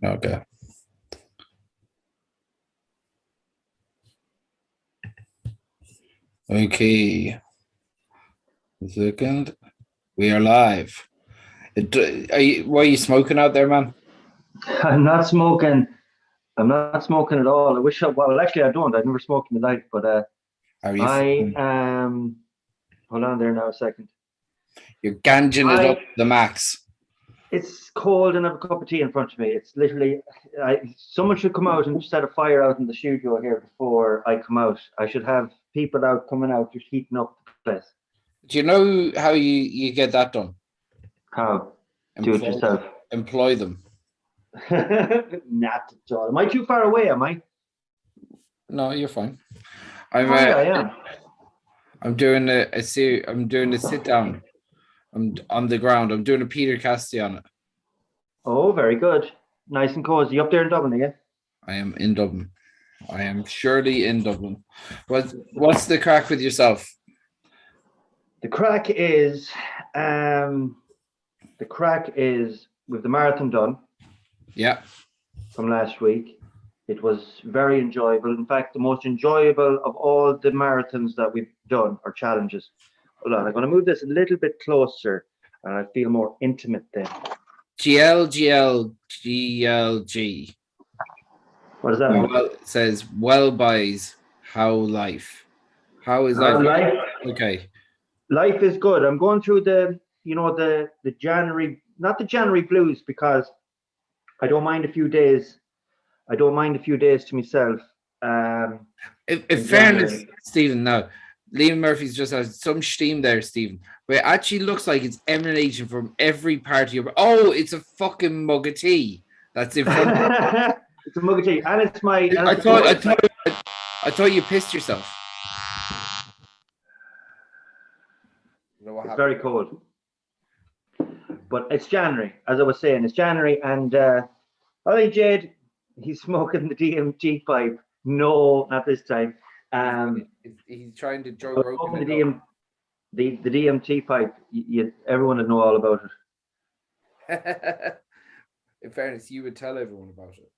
Okay. Okay. A second. We are live. What are you smoking out there, man? I'm not smoking. I'm not smoking at all. I wish I, well, actually, I don't. I've never smoked in my life, but How are you I feeling? am. Hold on there now a second. You're ganging it up I. to the max. It's cold and I have a cup of tea in front of me. It's literally. Someone should come out and set a fire out in the studio here before I come out. I should have people out coming out just heating up the place. Do you know how you get that done? How? Do it Employ yourself. employ them. Not at all. Am I too far away? Am I? No, you're fine. Oh yeah, I am. I'm doing I'm doing a sit down. I'm on the ground. I'm doing a Peter Casty on it. Oh, very good. Nice and cozy up there in Dublin, are you? I am in Dublin. I am surely in Dublin. What's the crack with yourself? The crack is, with the marathon done Yeah. from last week. It was very enjoyable. In fact, the most enjoyable of all the marathons that we've done or challenges. Hold on, I'm going to move this a little bit closer, and I feel more intimate then. GLGLGLG. What does that mean? Well, it says well buys how life. How is life? Life, Okay. life is good. I'm going through the January, not the January blues, because I don't mind a few days. I don't mind a few days to myself. In fairness, Stephen, now Liam Murphy's just has some steam there, Stephen. But it actually looks like it's emanating from every part of your. Oh, it's a fucking mug of tea that's in front of you. It's a mug of tea, and it's my. I thought you pissed yourself. It's very cold, but it's January, as I was saying. It's January, and Ollie Jade, he's smoking the DMT pipe. No, not this time. He's trying to Joe Rogan the DMT pipe. Everyone would know all about it. In fairness, you would tell everyone about it.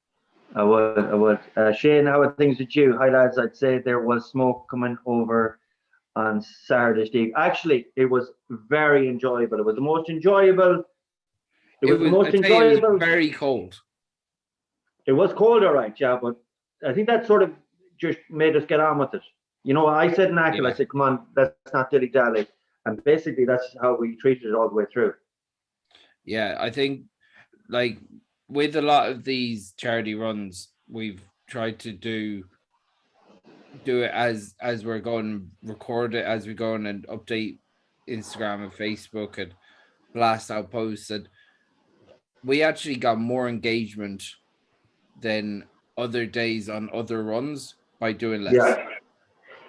I would. Shane, how are things with you? Hi lads, I'd say there was smoke coming over on Saturday, Steve. Actually, it was very enjoyable. It was the most enjoyable. It was very cold. It was cold, all right, yeah, but I think that sort of just made us get on with it. You know, I said in Ackle, I said, come on, let's not dilly-dally. And basically, that's how we treated it all the way through. Yeah, I think, like, with a lot of these charity runs, we've tried to do it as we're going, record it as we go on and update Instagram and Facebook and blast out posts. And we actually got more engagement than other days on other runs by doing less.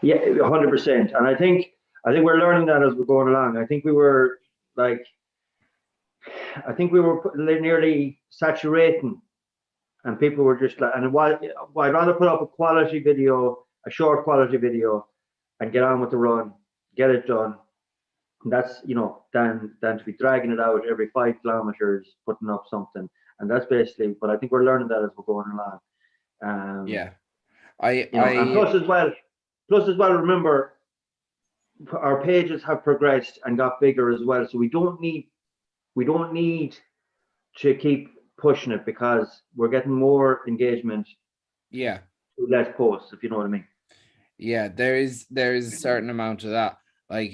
Yeah, 100%. And I think we're learning that as we're going along. I think we were nearly saturating, and people were just like, and I'd rather put up a quality video, a short quality video, and get on with the run, get it done. And that's, than to be dragging it out every 5 kilometers, putting up something. And that's basically, but I think we're learning that as we're going along. Yeah. And plus as well, remember, our pages have progressed and got bigger as well. So we don't need to keep pushing it because we're getting more engagement. Yeah. Less posts, if you know what I mean. Yeah, there is a certain amount of that. Like,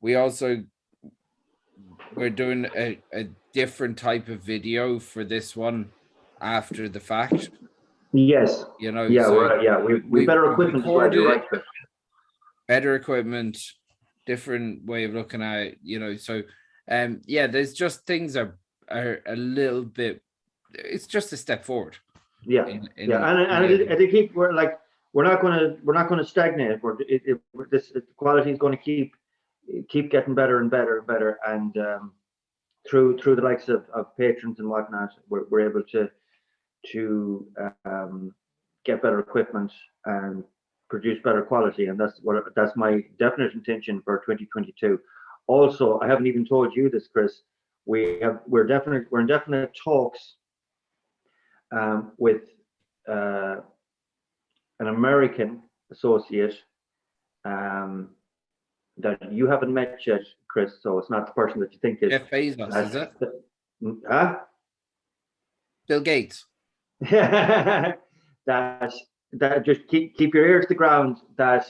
we're doing a different type of video for this one after the fact. Yes. Yeah, so we better equipment as well. You're right. Better equipment, different way of looking at it, so there's just things are a little bit, it's just a step forward. And they keep, we're not going to stagnate. The quality is going to keep getting better and better and better, and through the likes of patrons and whatnot, we're able to get better equipment and produce better quality, and that's my definite intention for 2022. Also, I haven't even told you this, Chris. We're in definite talks with an American associate that you haven't met yet, Chris. So it's not the person that you think is. Jeff Bezos, is it? Huh? Bill Gates. that just keep your ears to the ground. That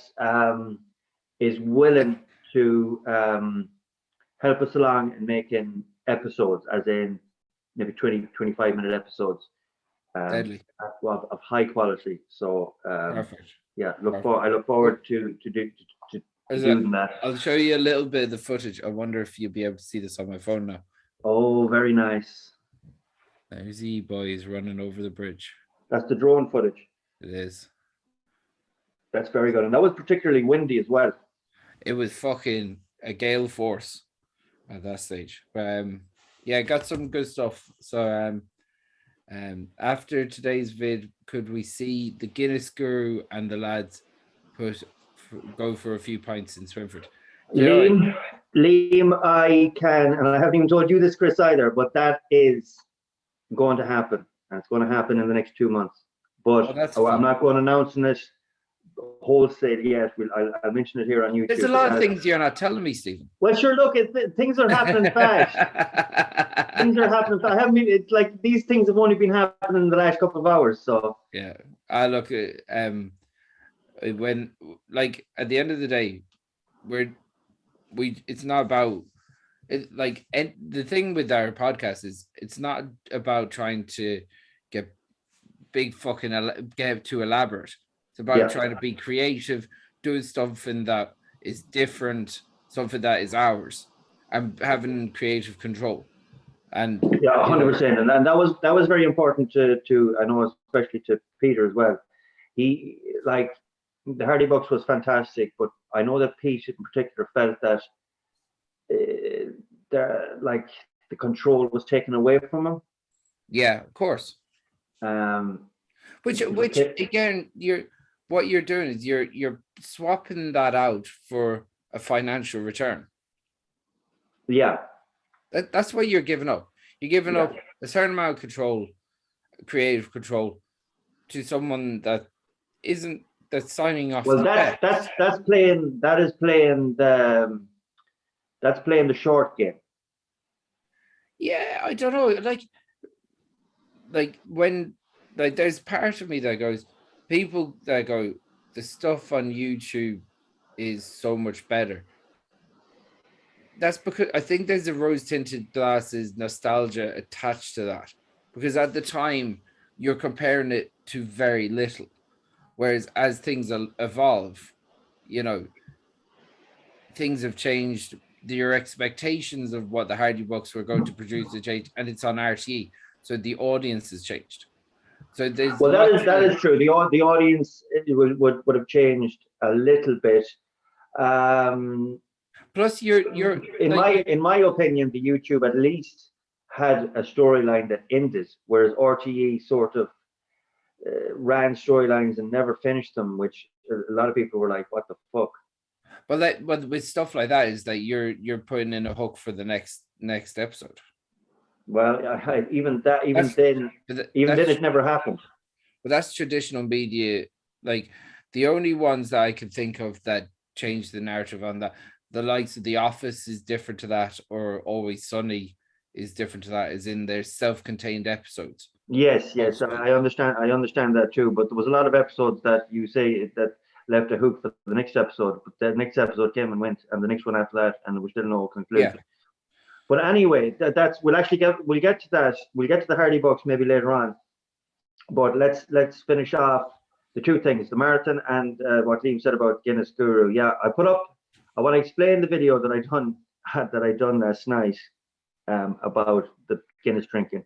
is willing to help us along in making episodes, as in maybe 20-25 minute episodes Deadly. of high quality. So Perfect. yeah, Perfect. I look forward to doing that. I'll show you a little bit of the footage. I wonder if you'll be able to see this on my phone now. Oh, very nice. There's boys running over the bridge. That's the drone footage. It is. That's very good. And that was particularly windy as well. It was fucking a gale force at that stage. But yeah, got some good stuff. So after today's vid, could we see the Guinness Guru and the lads go for a few pints in Swinford? Liam, I can, and I haven't even told you this, Chris, either, but that is going to happen. And it's going to happen in the next 2 months. But I'm not going to announce it wholesale yet. I'll mention it here on YouTube. There's a lot of things you're not telling me, Stephen. Well, sure, look, things are happening fast. Things are happening fast. It's like these things have only been happening in the last couple of hours. So yeah, I look at when, like, at the end of the day, it's not about it. Like, and the thing with our podcast is it's not about trying to get big fucking get too elaborate. It's about trying to be creative, doing something that is different, something that is ours, and having creative control. And yeah, 100%. And that was very important to I know, especially to Peter as well. He, like, the Hardy Bucks was fantastic, but I know that Pete in particular felt that the control was taken away from him. Yeah, of course. Which again, what you're doing is you're swapping that out for a financial return. Yeah. That's what you're giving up. You're giving up a certain amount of control, creative control, to someone that's signing off. Well, that's playing the short game. Yeah, I don't know. Like when there's part of me that goes, people that go, the stuff on YouTube is so much better. That's because I think there's a rose-tinted glasses nostalgia attached to that, because at the time you're comparing it to very little, whereas as things evolve, things have changed. Your expectations of what the Hardy Bucks were going to produce have changed, and it's on RTE, so the audience has changed. So there's that is true. The audience would have changed a little bit. Plus, you're in my opinion, the YouTube at least had a storyline that ended, whereas RTE sort of ran storylines and never finished them, which a lot of people were like, "What the fuck?" But with stuff like that, is that you're putting in a hook for the next episode. Well, even then it never happened. But that's traditional media. Like, the only ones that I can think of that changed the narrative on that, the likes of The Office is different to that, or Always Sunny is different to that, is in their self-contained episodes. Yes, I understand that too. But there was a lot of episodes that you say that left a hook for the next episode, but the next episode came and went, and the next one after that, and there was still no conclusion. Yeah. But anyway, we'll get to that. We'll get to the Hardy Bucks maybe later on. But let's finish off the two things: the marathon and what Liam said about Guinness Guru. Yeah, I want to explain the video that I done last night about the Guinness drinking.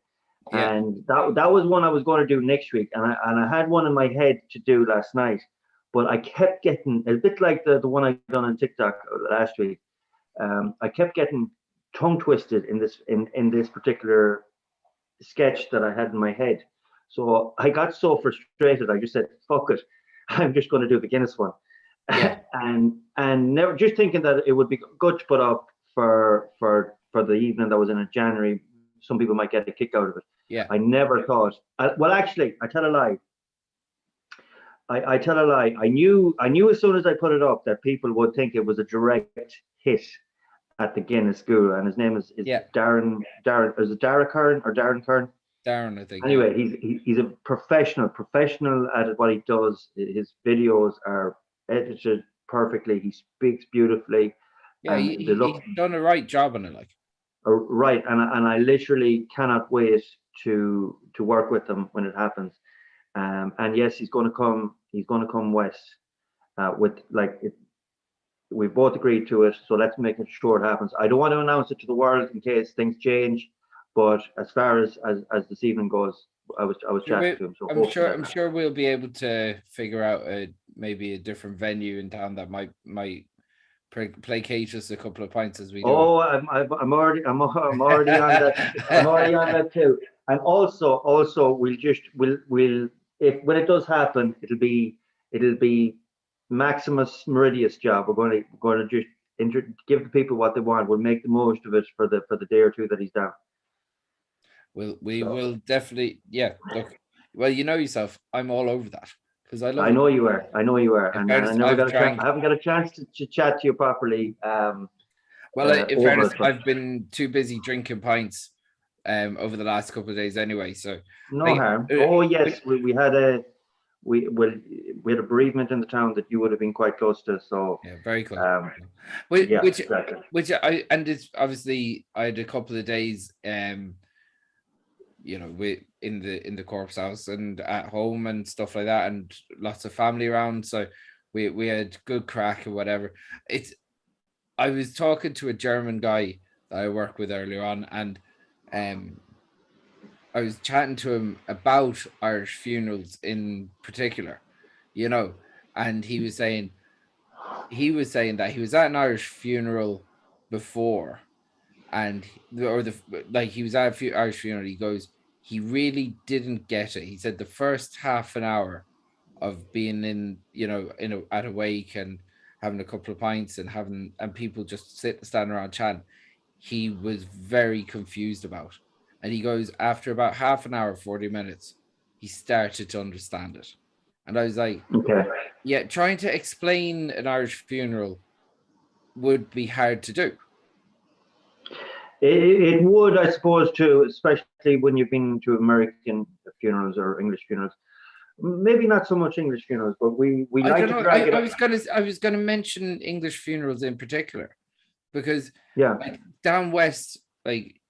Yeah. And that was one I was going to do next week, and I had one in my head to do last night, but I kept getting a bit like the one I done on TikTok last week. I kept getting tongue twisted in this particular sketch that I had in my head. So I got so frustrated, I just said, "Fuck it, I'm just going to do the Guinness one." Yeah. and never just thinking that it would be good to put up for the evening that was in January. Some people might get a kick out of it. Yeah. I never thought. Well, actually, I tell a lie. I tell a lie. I knew as soon as I put it up that people would think it was a direct hit at the Guinness Guru, and his name is Yeah. Darren. Is it Darren Kern or Darren Kern? Darren, I think. Yeah. Anyway, he's a professional at what he does. His videos are edited perfectly. He speaks beautifully, Yeah. and they look He's done a right job on it. Like, right. And I literally cannot wait to work with him when it happens. And yes, he's going to come. He's going to come west with like it, we both agreed to it. So let's make sure it happens. I don't want to announce it to the world in case things change. But as far as this evening goes, I was chatting to him. So I'm sure we'll be able to figure out maybe a different venue in town that might placate us a couple of pints as we do. Oh, I'm already on that. I'm already on that too. And also we'll if when it does happen, it'll be Maximus Meridius job. We're going to just give the people what they want. We'll make the most of it for the day or two that he's down. We will definitely, yeah. Look, well, you know yourself, I'm all over that because I love I it. know you are. I know you are. And I never got a chance. trying. I haven't got a chance to chat to you properly. Well, in over fairness, it, but I've been too busy drinking pints over the last couple of days anyway. So no like, harm. Oh yes, we had a we had a bereavement in the town that you would have been quite close to. So yeah, very close. yeah, Which exactly. and it's obviously I had a couple of days you know, we in the corpse house and at home and stuff like that, and lots of family around. So we had good crack or whatever. It's I was talking to a German guy that I work with earlier on, and I was chatting to him about Irish funerals in particular, you know, and he was saying that he was at an Irish funeral before, and he was at a few Irish funeral. He goes, he really didn't get it. He said the first half an hour of being in, you know, at a wake and having a couple of pints and people just standing around chatting, he was very confused about. And he goes, after about half an hour, 40 minutes, he started to understand it. And I was like, Okay. yeah, trying to explain an Irish funeral would be hard to do. It would, I suppose, too, especially when you've been to American funerals or English funerals. Maybe not so much English funerals, but we I like don't to know. drag it up. I was gonna mention English funerals in particular because Yeah, like down west, like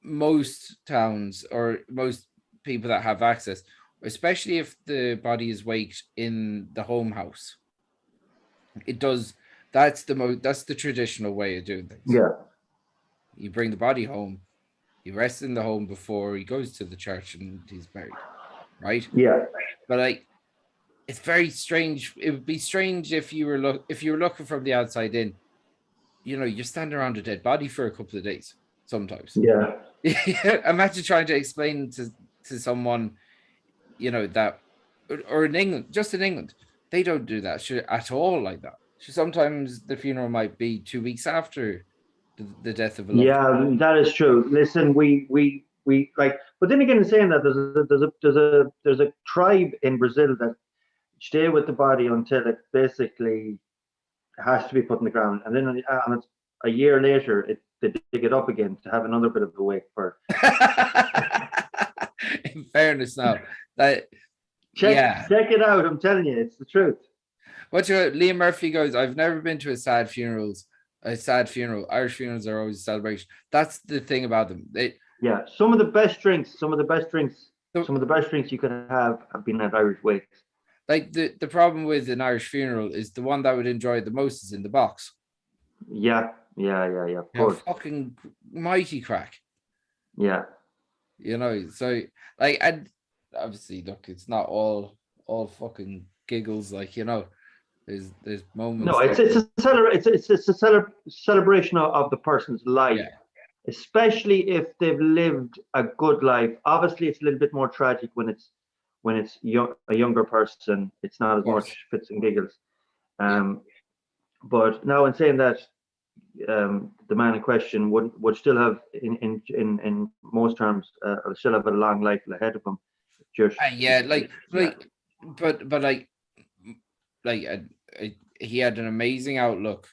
most towns or most people that have access, especially if the body is waked in the home house, it does. That's the traditional way of doing things. yeah, You bring the body home, he rests in the home before he goes to the church and he's buried, right? yeah. But like, it's very strange. It would be strange if you were looking from the outside in. You know, you're standing around a dead body for a couple of days sometimes. Yeah. Imagine trying to explain to someone, you know, that or in England, just in England, they don't do that shit at all like that. So sometimes the funeral might be 2 weeks after the death of a loved one. Yeah, that is true. Listen, we like, but then again, in saying that, there's a tribe in Brazil that stay with the body until it basically has to be put in the ground, and then and it's a year later they dig it up again to have another bit of a wake for. In fairness, now that Check it out. I'm telling you, it's the truth. What's your Liam Murphy goes? I've never been to a sad funeral. Irish funerals are always a celebration. That's the thing about them. Yeah, some of the best drinks you could have been at Irish wakes. Like the problem with an Irish funeral is the one that would enjoy it the most is in the box. Yeah. Of course. Fucking mighty crack. Yeah. You know, so like, and obviously, look, it's not all fucking giggles. Like, you know, there's moments. No, it's a celebration of the person's life, yeah. Especially if they've lived a good life. Obviously, it's a little bit more tragic when it's a younger person. It's not as much fits and giggles. Yeah. But now, in saying that, the man in question would still have in most terms still have a long life ahead of him. Just yeah, but he had an amazing outlook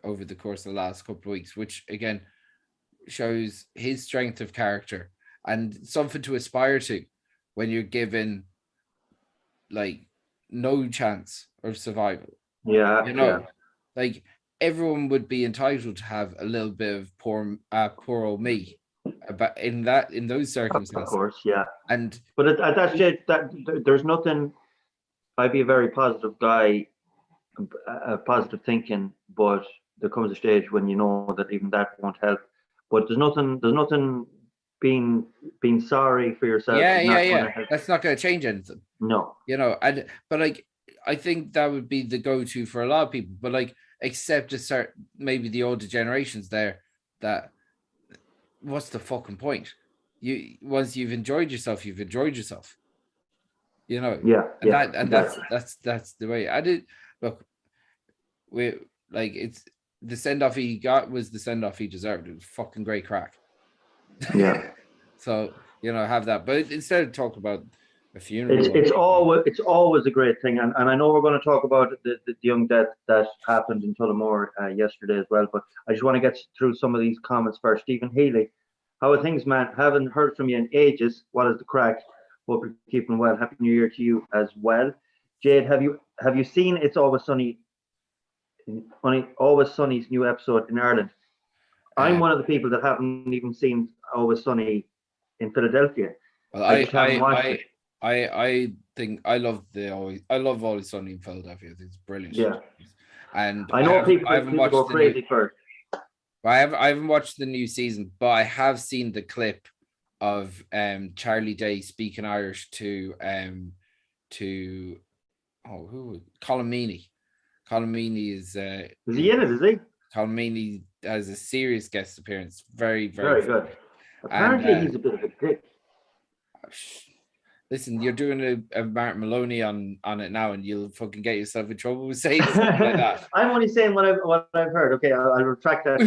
over the course of the last couple of weeks, which again shows his strength of character and something to aspire to when you're given like no chance of survival. Yeah. Like everyone would be entitled to have a little bit of poor old me, but in those circumstances, Of course, yeah. And but at that stage, there's nothing. I'd be a very positive guy, positive thinking, but there comes a stage when you know that even that won't help. But there's nothing being sorry for yourself. Yeah. That's not going to change anything. No. But like I think that would be the go-to for a lot of people. But like, except to start maybe the older generations there, that what's the fucking point? Once you've enjoyed yourself, you've enjoyed yourself. Yeah. That's the way I did. Look, it's the send off he got was the send off he deserved. It was fucking great crack. Yeah. So have that, but instead of talk about a funeral, it's always a great thing, and I know we're going to talk about the young death that happened in Tullamore yesterday as well. But I just want to get through some of these comments first. Stephen Healy, how are things, man? Haven't heard from you in ages. What is the crack? Hope you're keeping well. Happy New Year to you as well. Jade, have you seen It's Always Sunny? Always Sunny's new episode in Ireland. I'm one of the people that haven't even seen Always Sunny in Philadelphia. Well, I just haven't watched it. I think I love Always Sunny in Philadelphia. It's brilliant. Yeah, and I know people go crazy for it. I haven't watched the new season, but I have seen the clip of Charlie Day speaking Irish to Colin Meaney. Colin Meaney is he in it? Is he? Colin Meaney has a serious guest appearance. Very, very good. Apparently, he's a bit of a dick. Listen, you're doing a Martin Maloney on it now, and you'll fucking get yourself in trouble with saying something like that. I'm only saying what I've heard. Okay, I'll retract that.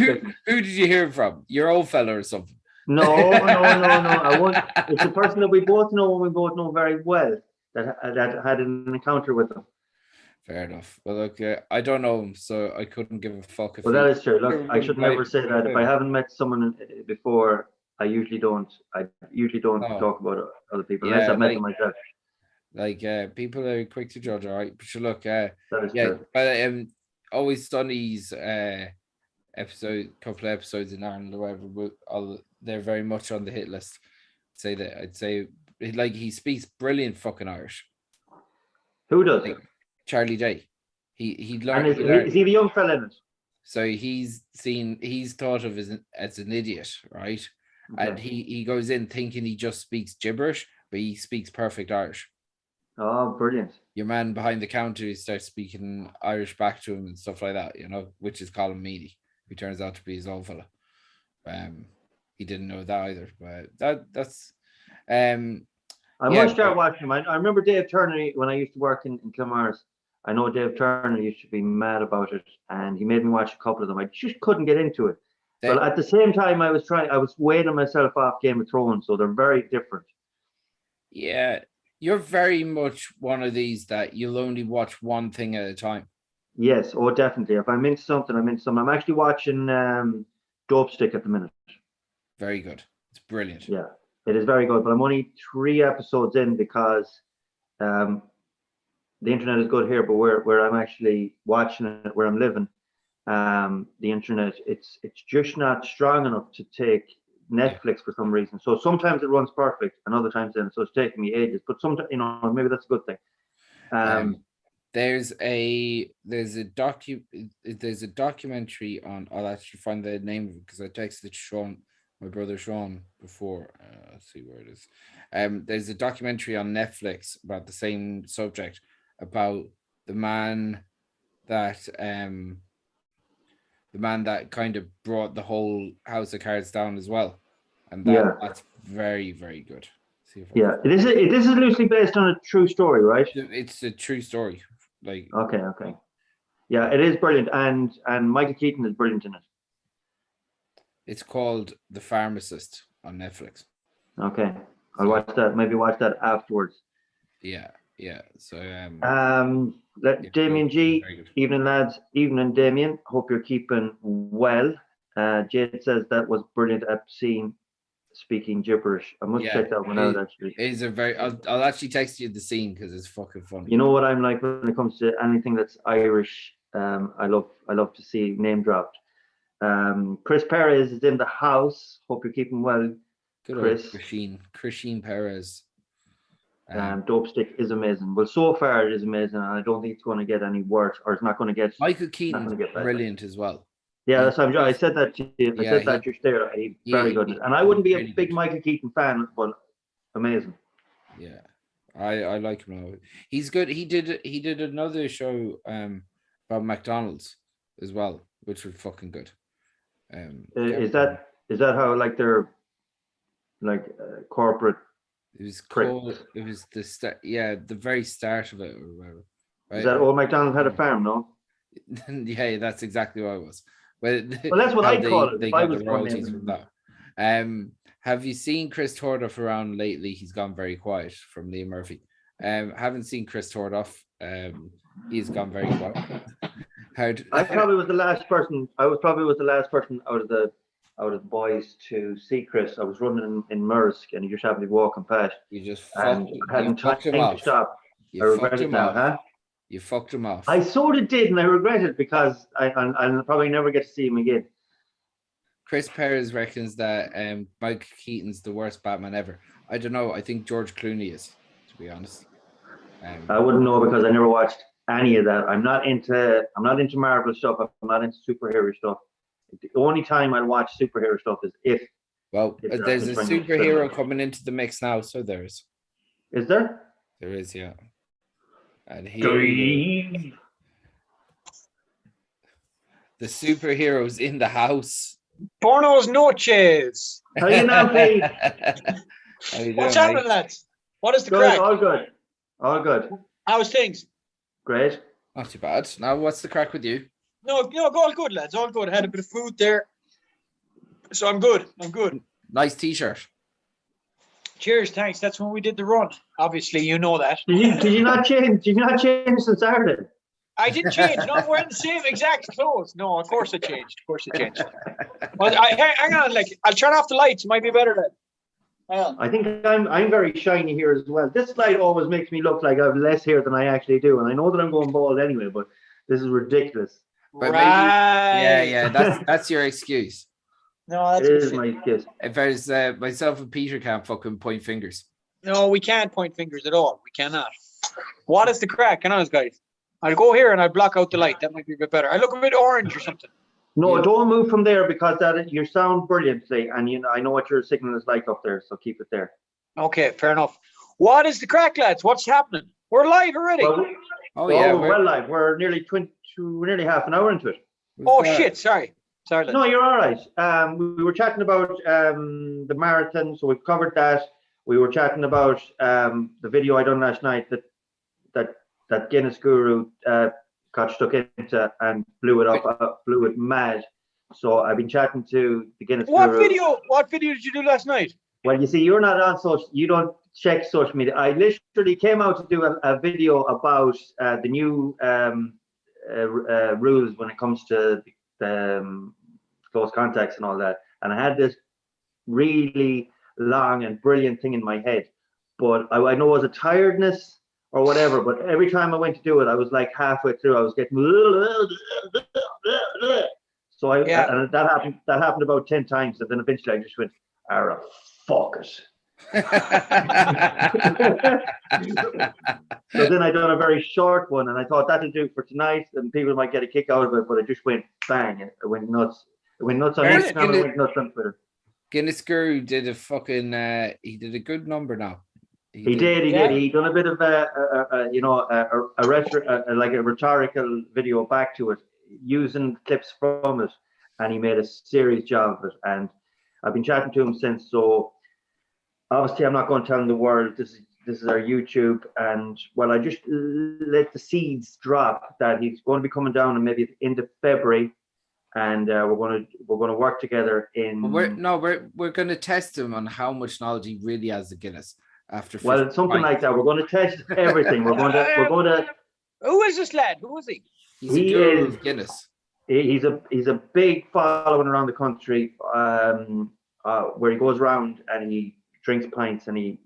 Who did you hear it from? Your old fella or something? No. I won't. It's a person that we both know and we both know very well that had an encounter with them. Fair enough. Well, look, I don't know him, so I couldn't give a fuck. Well, that is true. Look, I should never say that. If I haven't met someone before, I usually don't talk about other people unless I've met them myself. Like people are quick to judge, all right. But sure, look, that is true. But Always Sunny's couple of episodes in Ireland or whatever, they're very much on the hit list. I'd say like he speaks brilliant fucking Irish. Who does? Like, Charlie Day. He learned. Is he the young fella in it? So he's thought of as an idiot, right? Okay. And he goes in thinking he just speaks gibberish, but he speaks perfect Irish. Oh, brilliant. Your man behind the counter starts speaking Irish back to him and stuff like that, which is Colin Meaney, who turns out to be his old fella. He didn't know that either, but that's I must start watching him. I remember Dave Turner when I used to work in Clamars. I know Dave Turner used to be mad about it, and he made me watch a couple of them. I just couldn't get into it. But at the same time, I was weighing myself off Game of Thrones, so they're very different. Yeah, you're very much one of these that you'll only watch one thing at a time. Yes, definitely. If I'm into something, I'm into something. I'm actually watching Dope Stick at the minute. Very good. It's brilliant. Yeah, it is very good. But I'm only 3 episodes in because the internet is good here, but where I'm actually watching it, where I'm living, the internet, it's just not strong enough to take Netflix for some reason. So sometimes it runs perfect, and other times then, so it's taking me ages. But sometimes, maybe that's a good thing. There's a documentary on. I'll actually find the name of it because I texted Sean, my brother Sean, before. Let's see where it is. There's a documentary on Netflix about the same subject, about the man that kind of brought the whole House of Cards down as well, and that's very, very good. This is loosely based on a true story, right? It's a true story. Like okay, yeah, it is brilliant, and Michael Keaton is brilliant in it. It's called The Pharmacist on Netflix. Okay, I'll watch that. Maybe watch that afterwards. Yeah. So Damien G. very good. Evening, lads. Evening, Damien. Hope you're keeping well. Jade says that was brilliant at seeing speaking gibberish. I must check that one out actually. It's a very. I'll actually text you the scene because it's fucking funny. You know what I'm like when it comes to anything that's Irish. I love to see name dropped. Chris Perez is in the house. Hope you're keeping well, Good Chris. Christine Perez. Dope Stick is amazing. Well, so far it is amazing, and I don't think it's going to get any worse, or it's not going to get. Michael Keaton's brilliant as well. Yeah, that's what I said that to you. I said that just there. He's very good. And I wouldn't be a big Michael Keaton fan, but amazing. Yeah, I like him now. He's good. He did another show about McDonald's as well, which was fucking good. Is that how like they're like corporate? It was called. It was the start. Yeah, the very start of it or whatever. Right? Is that old McDonald had a farm? No. Yeah, that's exactly what it was. Well, that's what I call it. They got the royalties from that. Have you seen Chris Tordoff around lately? He's gone very quiet from Liam Murphy. Haven't seen Chris Tordoff. He's gone very quiet. I probably was the last person. I was probably the last person out of the boys to see Chris. I was running in Mursk, and he just happened to be walking past. You just hadn't time to stop. I regret it now, huh? You fucked him off. I sort of did, and I regret it because I'll probably never get to see him again. Chris Perez reckons that Mike Keaton's the worst Batman ever. I don't know. I think George Clooney is, to be honest. I wouldn't know because I never watched any of that. I'm not into Marvel stuff. I'm not into superhero stuff. The only time I watch superhero stuff is if. Well, there's a superhero coming into the mix now, so there is. Is there? There is, yeah. And here, the superheroes in the house. Pornos noches. How you now, Pete? What's happening, lads? What is the crack? All good. How's things? Great. Not too bad. Now, what's the crack with you? No, all good, lads. All good. I had a bit of food there, so I'm good. Nice T-shirt. Cheers, thanks. That's when we did the run. Obviously, you know that. Did you not change? Did you not change since Saturday? I didn't change. No, I'm wearing the same exact clothes. No, of course I changed. Well, hang on, I'll turn off the lights. It might be better then. I think I'm very shiny here as well. This light always makes me look like I have less hair than I actually do, and I know that I'm going bald anyway. But this is ridiculous. But right. That's your excuse. No, that's it is my excuse. If there's myself and Peter can't fucking point fingers. No, we can't point fingers at all. We cannot. What is the crack? Can I, guys? I'll go here and I'll block out the light. That might be a bit better. I look a bit orange or something. No, don't move from there because you sound brilliantly, and I know what your signal is like up there, so keep it there. Okay, fair enough. What is the crack, lads? What's happening? We're live already. We're live. We're nearly half an hour into it. Shit! Sorry. Lads. No, you're all right. We were chatting about the marathon, so we've covered that. We were chatting about the video I done last night that Guinness guru got stuck into and blew it mad. So I've been chatting to the Guinness guru. What video did you do last night? Well, you see, you're not on social. You don't check social media. I literally came out to do a video about the new rules when it comes to close contacts and all that. And I had this really long and brilliant thing in my head, but I know it was a tiredness or whatever, but every time I went to do it, I was like halfway through, I was getting so and that happened about 10 times, and then eventually I just went, fuck it. So then I done a very short one, and I thought that'll do for tonight, and people might get a kick out of it, but it just went bang, it went nuts. It went nuts on Instagram, it went nuts on Twitter. Guinness Guru did a fucking he did a good number now. He did. He done a bit of a rhetorical video back to it, using clips from it, and he made a serious job of it. And I've been chatting to him since. So obviously, I'm not going to tell him the world. This is our YouTube, and I just let the seeds drop that he's going to be coming down, and maybe at the end of February, and we're gonna work together in. We're going to test him on how much knowledge he really has of Guinness after. Well, it's something like that. We're going to test everything. We're going to. Who is this lad? Who is he? He's a guru of Guinness. He's a big following around the country, where he goes around and he drinks pints and he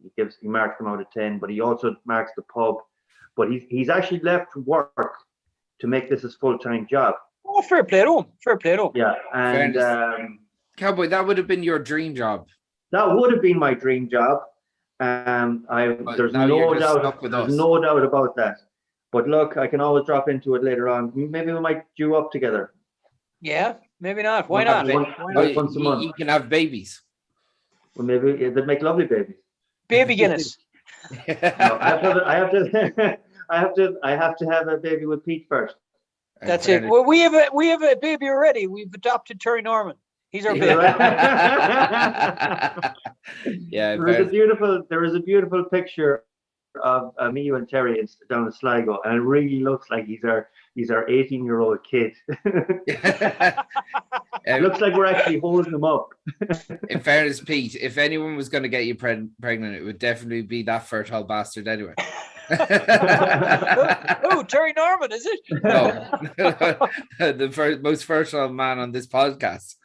marks them out of 10, but he also marks the pub. But he's actually left work to make this his full-time job. Oh, fair play to him. Fair play to him. Yeah, and Cowboy, that would have been your dream job. That would have been my dream job. There's no doubt about that. But look, I can always drop into it later on. Maybe we might do up together. Yeah, maybe not. Why not? Once a month. You can have babies. Well, maybe they'd make lovely babies. Baby Guinness. No, I have to have a baby with Pete first. That's it. Well, we have a baby already. We've adopted Terry Norman. He's our baby. Yeah. There is a beautiful picture of me, you and Terry down in Sligo, and it really looks like he's our 18-year-old kid. It looks like we're actually holding him up. In fairness, Pete, if anyone was going to get you pregnant, it would definitely be that fertile bastard anyway. Oh, Terry Norman, is it? No, the most fertile man on this podcast.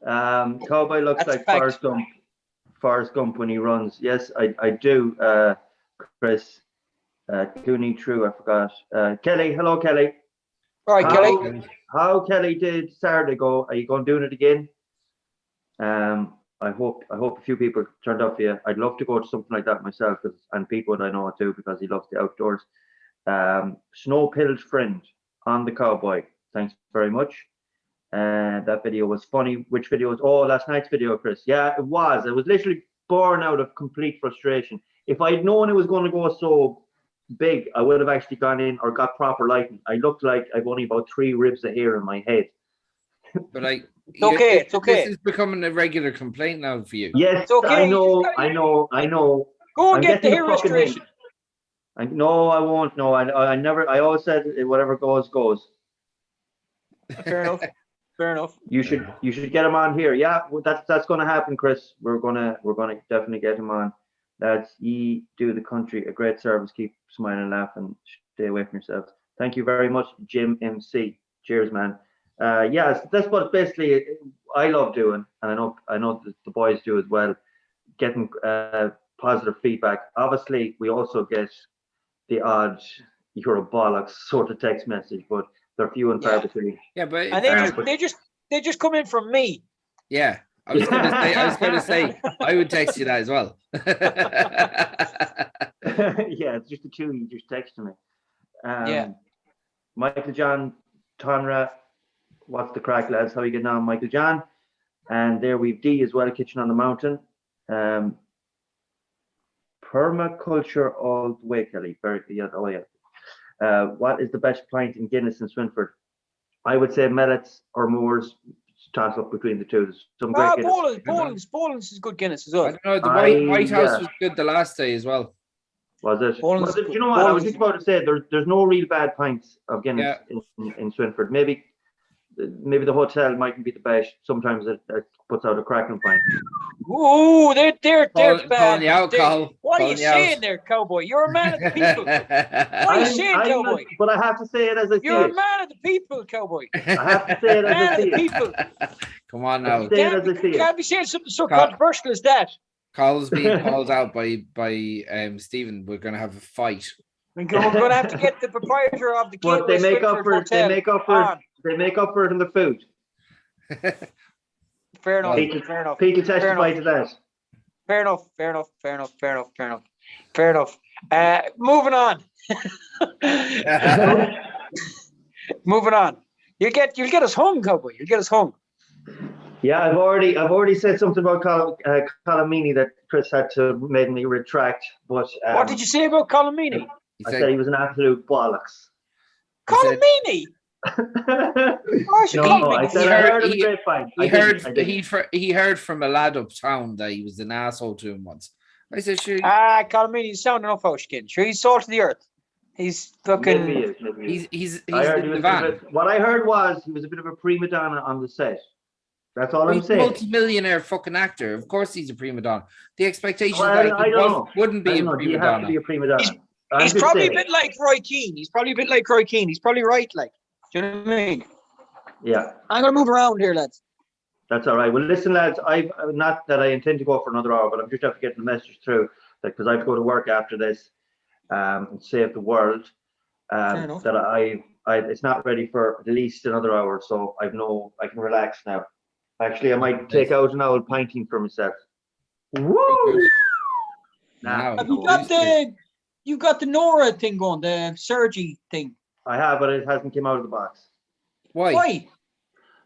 Cowboy looks like Forrest Gump when he runs. Yes, I do, Chris. Clooney, true, I forgot. Kelly, hello, Kelly. All right, Kelly. How Kelly did Saturday go? Are you going to do it again? I hope a few people turned up for you. I'd love to go to something like that myself, and Pete would, I know too, because he loves the outdoors. Snow-pilled friend on the Cowboy. Thanks very much. That video was funny. Which video was? Oh, last night's video, Chris. Yeah, it was. I was literally born out of complete frustration. If I'd known it was going to go so big, I would have actually gone in or got proper lighting. I looked like I've only about 3 ribs of hair in my head. But it's okay. This is becoming a regular complaint now for you. Yes, it's okay. I know. Go and get the hair restoration. No, I won't. No, I never. I always said whatever goes. Fair enough. Fair enough. You should get him on here. Yeah, that's going to happen, Chris. We're gonna definitely get him on. Lads, ye do the country a great service. Keep smiling and laughing. Stay away from yourselves. Thank you very much, Jim MC. Cheers, man. Yes, that's what basically I love doing, and I know the boys do as well. Getting positive feedback. Obviously, we also get the odd "you're a bollocks" sort of text message, but they're few and far between. Yeah, but and they just come in from me. Yeah, I was gonna say I would text you that as well. Yeah, it's just the two you just texted me. Yeah. Michael John Tonra, what's the crack, lads? How are you getting on, Michael John? And there we've D as well, Kitchen on the Mountain. Permaculture all the way, Kelly. Very yeah. Oh yeah. What is the best pint in Guinness in Swinford? I would say Mellets or Moors. Toss up between the two. Some great Boland's is good Guinness as well. I don't know. The White House was good the last day as well. Was it? You know what? I was just about to say there's no real bad pints of Guinness in Swinford. Maybe the hotel mightn't be the best. Sometimes it puts out a cracking pint. Ooh, they're bad. What are you saying there, Cowboy? You're a man of the people. What are you saying, Cowboy? But I have to say it as I see it. You're a man of the people, Cowboy. I have to say it as I see it. People. Come on now. Say it as I see it. Can't be saying something so controversial as that. Carl's being called out by Stephen. We're going to have a fight. We're going to have to get the proprietor of the But they make up for it in the food. Fair enough. People testify to that. Fair enough. Moving on. Moving on. You'll get us hung, Cowboy. You'll get us hung. Yeah, I've already said something about Colomini that Chris had to make me retract. But what did you say about Colomini? I said he was an absolute bollocks. Colomini. He heard from a lad uptown that he was an asshole to him once. I said, sure. Colomini's sound enough, Oshkin. Sure, he's salt of the earth. He's Maybe fucking. he is. Maybe he is. He's I heard he in the was van. what I heard was he was a bit of a prima donna on the set. That's all I'm He's a saying. multi-millionaire fucking actor. Of course, he's a prima donna. The expectation Well, that I he don't know. wouldn't I be don't a know. Do you prima have to donna. be a prima donna? He's probably a bit like Roy Keane. He's probably right. Like, do you know what I mean? Yeah. I'm gonna move around here, lads. That's all right. Well, listen, lads, I've not that I intend to go for another hour, but I'm just after getting the message through because I have to go to work after this and save the world. Fair enough. That I it's not ready for at least another hour, so I can relax now. Actually, I might take out an old pinting for myself. Woo! Now, Have you got the Nora thing going, the Sergi thing? I have, but it hasn't come out of the box why?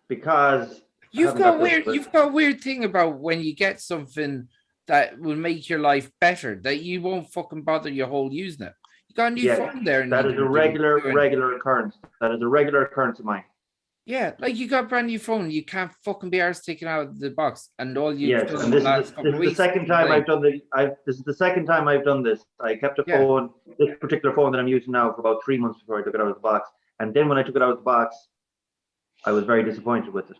because You've got a weird thing about when you get something that will make your life better that you won't fucking bother your whole using it. You got a new phone there. And that is a regular occurrence. That is a regular occurrence of mine. Yeah, like you got a brand new phone, you can't fucking be arsed taking out of the box, and all you. Yes, and this is the second time I've done this is the second time I've done this. I kept a phone, this particular phone that I'm using now, for about 3 months before I took it out of the box, and then when I took it out of the box, I was very disappointed with it.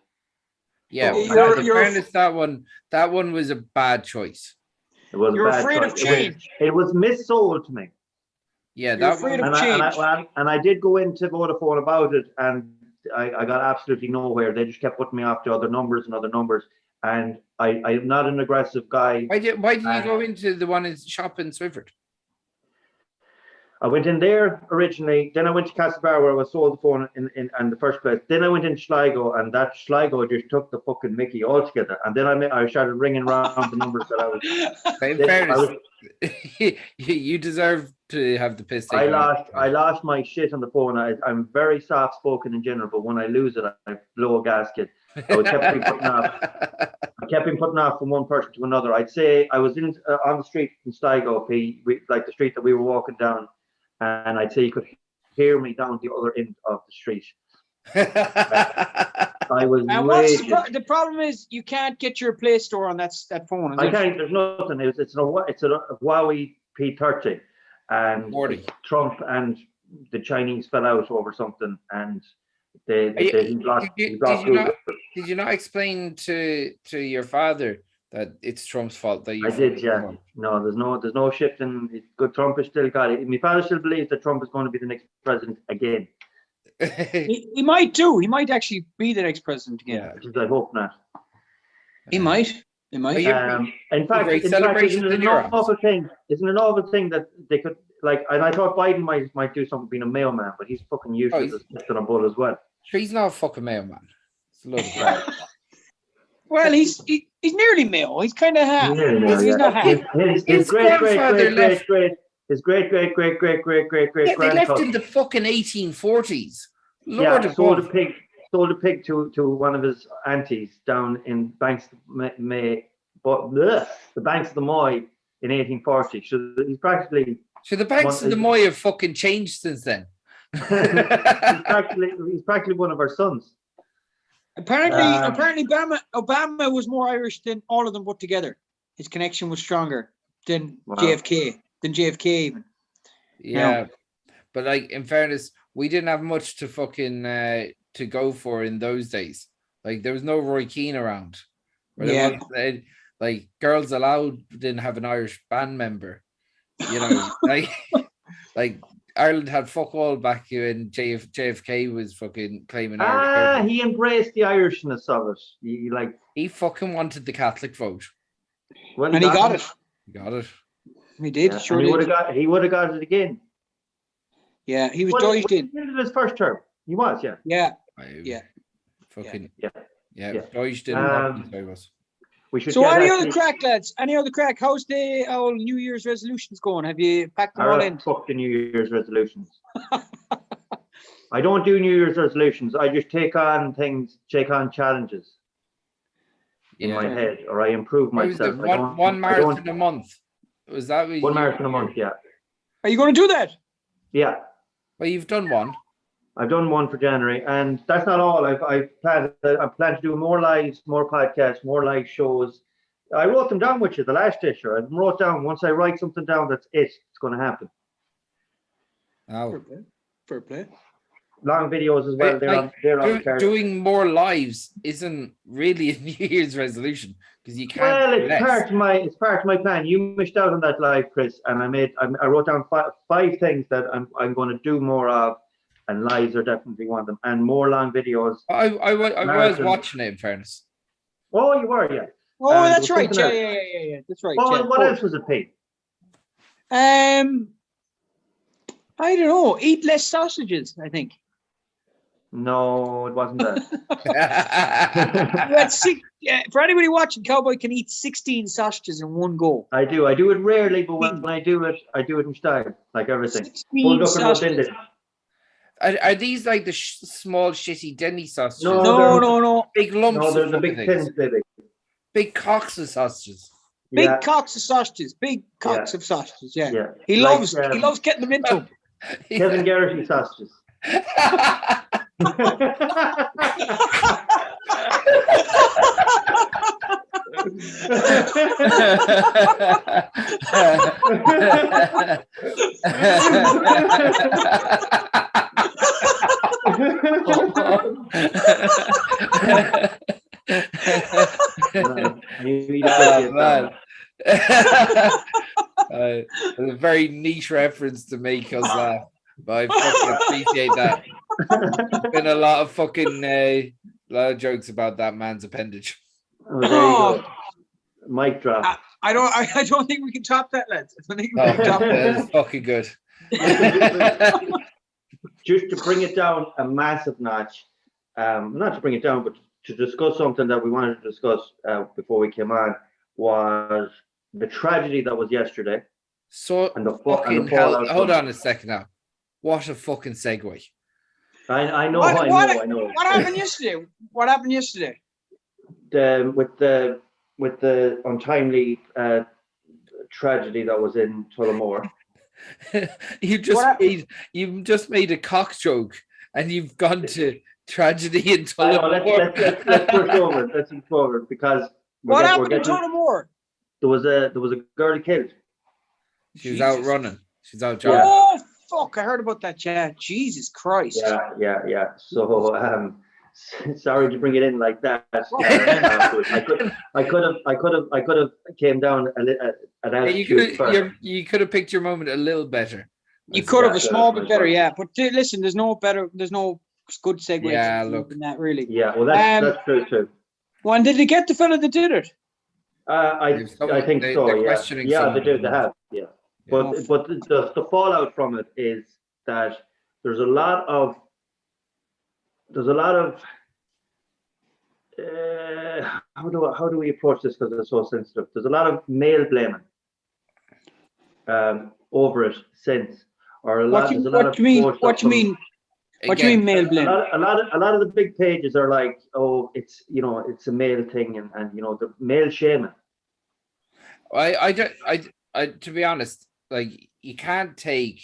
Yeah, in fairness, that one was a bad choice. It was You're a bad afraid choice. of change. It was missold to me. Yeah, You're afraid of change. And I did go into Vodafone about it, and I got absolutely nowhere. They just kept putting me off to other numbers, and I'm not an aggressive guy. Why did you go into the one in shop in Swifford? I went in there originally, then I went to Castlebar where I was sold the phone in the first place. Then I went into Sligo, and that Sligo just took the fucking Mickey altogether. And then I started ringing around the numbers that I was. In fairness, you deserve to have the piss taken out. I lost my shit on the phone. I'm very soft spoken in general, but when I lose it, I blow a gasket. So it kept me putting off. I kept him putting off from one person to another. I'd say I was on the street in Sligo, like the street that we were walking down, and I'd say you could hear me down the other end of the street. I was. And what's the problem is you can't get your Play Store on that phone. I can't. There's nothing. It's a Huawei P30, and Trump and the Chinese fell out over something, and did you not explain to your father that it's Trump's fault that you? I did, yeah. No, there's no shifting. Good, Trump is still got it. My father still believes that Trump is going to be the next president again. he might do. He might actually be the next president again. Yeah, I hope not. He might. In fact, isn't it an awful thing that they could and I thought Biden might do something being a mailman, but he's fucking useless as a bull as well. Sure, he's not a fucking mailman. It's a load of crap. Well, he's nearly Mayo. He's kind of half. He's not half. His great-great-great-great-great. His great-great-great-great-great-great. They left in the fucking 1840s. Sold a pig to one of his aunties down in Banks the Banks of the Moy in 1840. So he's practically. So the Banks of the Moy have fucking changed since then. he's practically one of our sons. Apparently, Obama was more Irish than all of them put together. His connection was stronger than JFK. Even. Yeah, but in fairness, we didn't have much to fucking to go for in those days. Like there was no Roy Keane around. Girls Aloud didn't have an Irish band member. You know, like Ireland had fuck all back when JFK was fucking claiming Irish. He embraced the Irishness of it. He fucking wanted the Catholic vote. Well, and he got it. He got it. He did. Yeah, sure he would have got it again. Yeah, he was dodged in. His first term. He was, yeah. Yeah. Dodged in. So any other crack, lads? Any other crack? How's the old New Year's resolutions going? Have you packed them all in? Fuck the New Year's resolutions. I don't do New Year's resolutions. I just take on challenges in my head, or I improve myself. One marathon a month. Was that one marathon a month? Yeah. Are you going to do that? Yeah. Well, you've done one. I've done one for January, and that's not all. I plan to do more lives, more podcasts, more live shows. I wrote them down with you the last issue. I wrote down once I write something down, that's it. It's going to happen. Oh. Fair play. Long videos as well. They're on the card. Doing more lives isn't really a New Year's resolution because you can't. Well, do less. it's part of my plan. You missed out on that live, Chris, and I wrote down five things that I'm going to do more of, and lives are definitely one of them, and more long videos. I was Marathon. watching it in fairness. Oh, you were, yeah. Oh, There that's was right. something Yeah. That's right. Oh, yeah, what else was it, Pete? I don't know. Eat less sausages, I think. No, it wasn't that. For anybody watching, Cowboy can eat 16 sausages in one go. I do it rarely, but when I do it in style, like everything. 16 sausages. Are these like the small shitty Denny sausages? No. Big lumps. No, they're of the big things. tins, baby. Big cocks of sausages. Big Yeah. cocks of sausages. Big cocks of sausages. Yeah. Yeah. He Like, loves getting them into him. Kevin Garrity sausages. Man. It's a very niche reference to make us laugh, but I fucking appreciate that. There's been a lot of jokes about that man's appendage. Oh, there you go. Mic drop. I don't think we can top that, lads. I don't think we Oh, can top that. that is fucking good. Just to bring it down a massive notch, not to bring it down, but to discuss something that we wanted to discuss before we came on, was the tragedy that was yesterday. So and the fucking hell. Hold on a second now. What a fucking segue. I know. What happened yesterday? What happened yesterday? With the untimely tragedy that was in Tullamore. you just made a cock joke and you've gone to tragedy in Tullamore. Let's push over. Let's push forward because what happened in Tullamore? There was a girl killed. She was out running. She's out jogging. Oh fuck! I heard about that. Yeah, Jesus Christ. Yeah. So sorry to bring it in like that. I could have came down an altitude. You could have picked your moment a little better. You could have a small bit better, yeah. But listen, there's no good segue. Yeah, look. In that really. Yeah, well, that's true too. When did they get the fella that did it? I think so. Yeah, they did. They have. Yeah. But the fallout from it is that there's a lot of how do we approach this because it's so sensitive? There's a lot of male blaming over it since, or What do you mean male blame? A lot of the big pages are like, oh, it's a male thing, and the male shaming. I to be honest, like, you can't take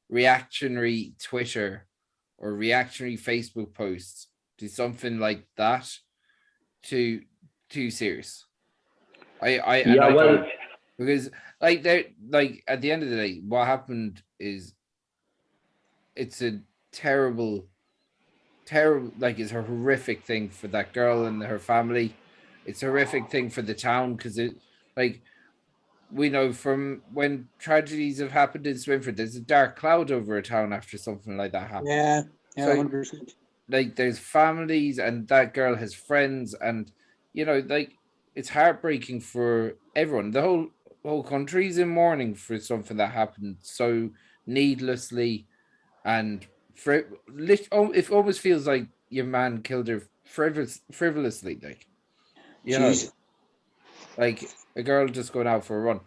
reactionary Twitter or reactionary Facebook posts to something like that too serious. Because at the end of the day, what happened is it's a terrible, like, it's a horrific thing for that girl and her family. It's a horrific thing for the town because it, like, we know from when tragedies have happened in Swinford, there's a dark cloud over a town after something like that happens. Yeah, So, 100%. like, there's families and that girl has friends, and like, it's heartbreaking for everyone. The whole country's in mourning for something that happened so needlessly, and it almost feels like your man killed her frivolously, like, like a girl just going out for a run.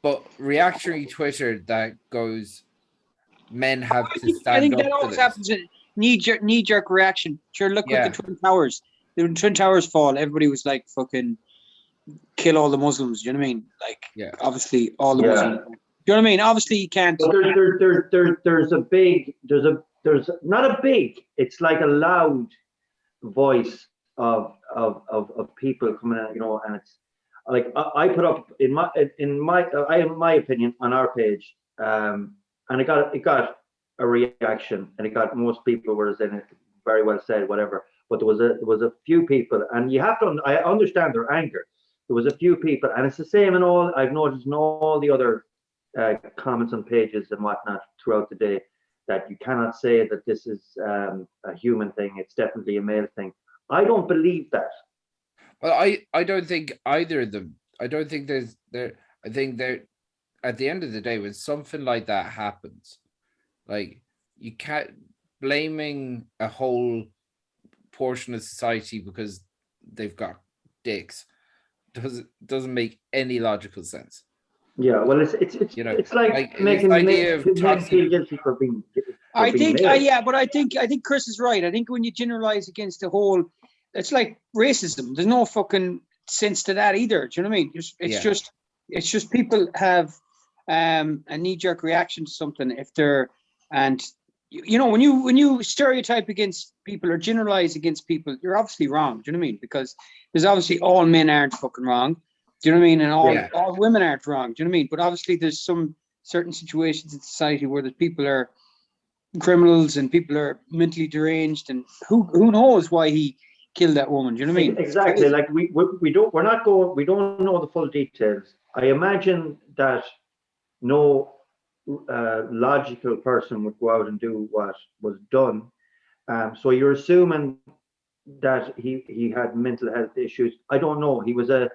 But reactionary Twitter that goes, men have to stand up. I think that always happens in knee-jerk reaction. Sure, look at the Twin Towers. The Twin Towers fall, everybody was like, fucking kill all the Muslims. Do you know what I mean? Like, obviously all the Muslims. Do you know what I mean? Obviously you can't. It's like a loud voice of people coming out, and it's like I put up in my opinion on our page, and it got a reaction, and it got most people were saying it very well said, whatever. But there was a few people, and you have to. I understand their anger. There was a few people, and it's the same in all. I've noticed in all the other comments on pages and whatnot throughout the day that you cannot say that this is a human thing. It's definitely a male thing. I don't believe that. Well, I don't think either of them. I don't think there. I think there. At the end of the day, when something like that happens, like you can't blaming a whole portion of society because they've got dicks doesn't make any logical sense. Yeah, well, it's you know, it's like making men feel guilty for being. I think, but I think Chris is right. I think when you generalize against the whole, it's like racism. There's no fucking sense to that either. Do you know what I mean? It's just people have a knee-jerk reaction to something if they're, and you know, when you stereotype against people or generalize against people, you're obviously wrong. Do you know what I mean? Because there's obviously all men aren't fucking wrong. Do you know what I mean? And all women aren't wrong. Do you know what I mean? But obviously there's some certain situations in society where the people are criminals and people are mentally deranged, and who knows why he killed that woman. Do you know what I mean? Exactly. Like we don't know the full details. I imagine that no logical person would go out and do what was done. So you're assuming that he had mental health issues. I don't know. He had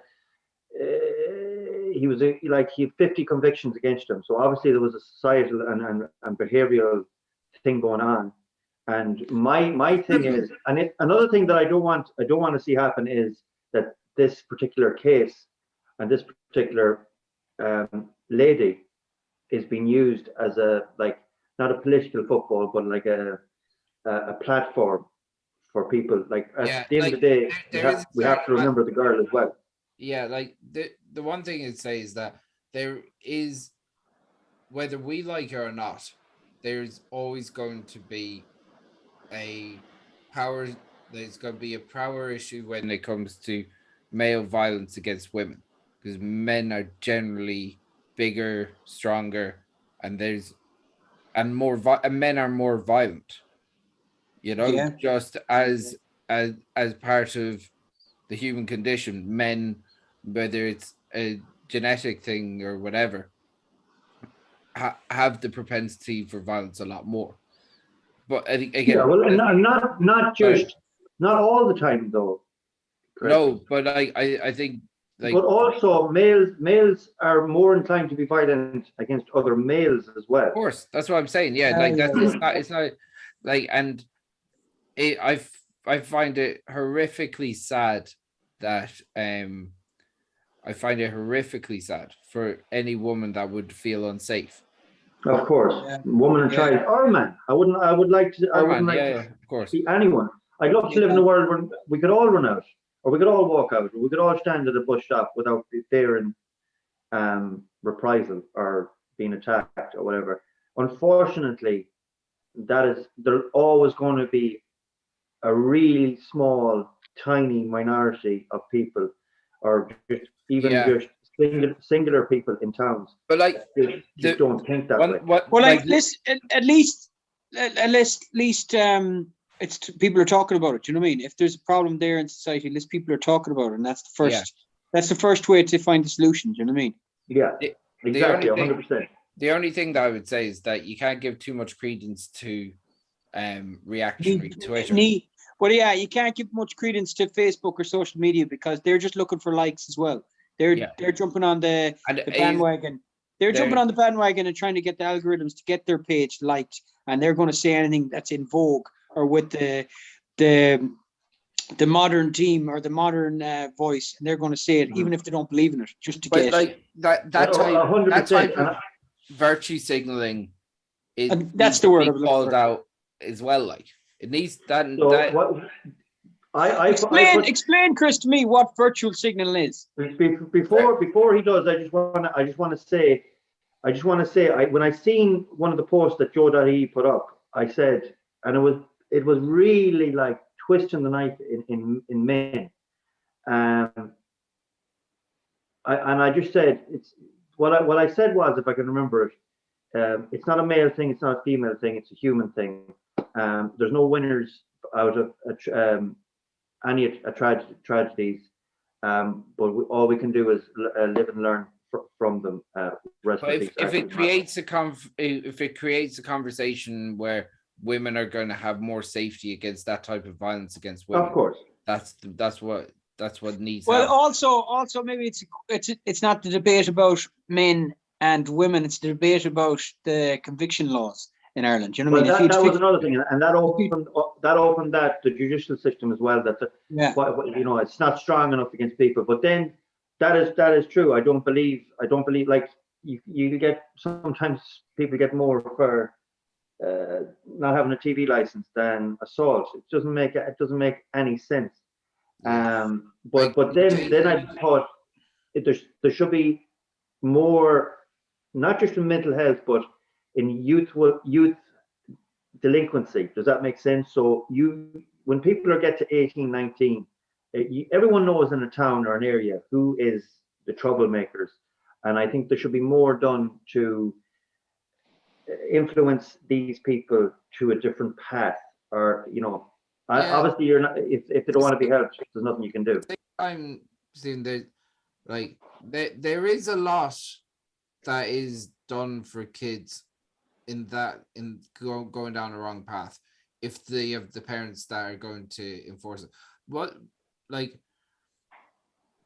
50 convictions against him. So obviously there was a societal and behavioral thing going on. And my thing is, and another thing that I don't want to see happen is that this particular case and this particular lady is being used as not a political football, but like a platform for people. Like at the end of the day, we have to remember the girl as well. Yeah, like the one thing I'd say is that there is, whether we like it or not, there's always going to be there's going to be a power issue when it comes to male violence against women, because men are generally bigger, stronger, and men are more violent, you know, just as part of the human condition. Men, whether it's a genetic thing or whatever, have the propensity for violence a lot more. But again, not all the time though. Correct. No, but I think. But also males are more inclined to be violent against other males as well. Of course, that's what I'm saying. Yeah, it's not like, and I find it horrifically sad that I find it horrifically sad for any woman that would feel unsafe. Of course, woman and child or man. I would like to. Of course. Be anyone. I'd love to live in a world where we could all run out, or we could all walk out, or we could all stand at a bus stop without fearing reprisal or being attacked or whatever. Unfortunately, there's always going to be a really small, tiny minority of people, or just just singular people in towns. But like, just don't think that way. Well, like this, at least, it's people are talking about it. Do you know what I mean? If there's a problem there in society, at least people are talking about it, and that's the first. Yeah. That's the first way to find the solution. Do you know what I mean? Yeah, exactly, 100%. The only thing that I would say is that you can't give too much credence to reactionary Twitter. Well, yeah, you can't give much credence to Facebook or social media because they're just looking for likes as well. They're jumping on the bandwagon. They're jumping on the bandwagon and trying to get the algorithms to get their page liked, and they're going to say anything that's in vogue or with the modern team or the modern voice, and they're going to say it even if they don't believe in it, just to get like that type of virtue signaling is that's the word called out as well. Like it needs that. Explain, Chris, to me what virtual signal is. Before he does, I just want to say, when I seen one of the posts that Joe.e put up, I said, and it was really like twisting the knife in men, and I just said, it's what I said was, if I can remember it, it's not a male thing, it's not a female thing, it's a human thing. There's no winners out of any tragedies, but all we can do is live and learn from them. If it creates a conversation where women are going to have more safety against that type of violence against women, of course, that's what needs. Well, also maybe it's not the debate about men and women; it's the debate about the conviction laws in Ireland. You know what I mean? That was another thing, and that opened the judicial system as well. It's not strong enough against people. But then that is true. I don't believe like you get, sometimes people get more for not having a TV license than assault. It doesn't make any sense. But then I thought there should be more, not just in mental health, but in youth delinquency. Does that make sense? So when people get to 18, 19, everyone knows in a town or an area who is the troublemakers, and I think there should be more done to influence these people to a different path, or obviously you're not, if they don't want to be helped, there's nothing you can do. I'm seeing that, like, there is a lot that is done for kids in going down the wrong path if they have the parents that are going to enforce it. Like,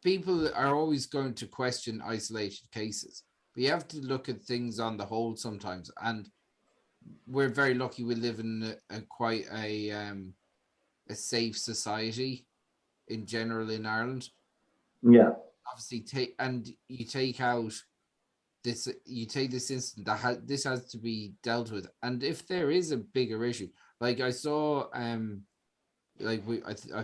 people are always going to question isolated cases, but you have to look at things on the whole sometimes, and we're very lucky we live in quite a safe society in general in Ireland. Yeah, obviously you take this incident this has to be dealt with, and if there is a bigger issue, like I saw I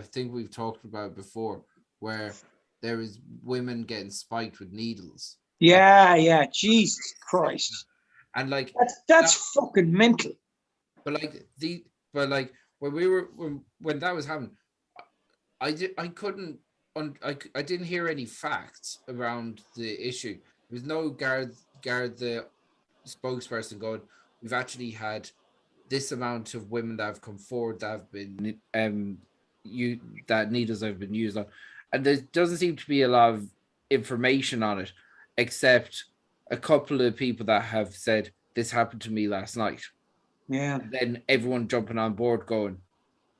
think we've talked about before, where there is women getting spiked with needles. Yeah, Jesus Christ. And like that's fucking mental. But when that was happening, I didn't hear any facts around the issue. There was no guard the spokesperson going, we've actually had this amount of women that have come forward that have been that needles have been used on, and there doesn't seem to be a lot of information on it, except a couple of people that have said this happened to me last night. Yeah. And then everyone jumping on board going,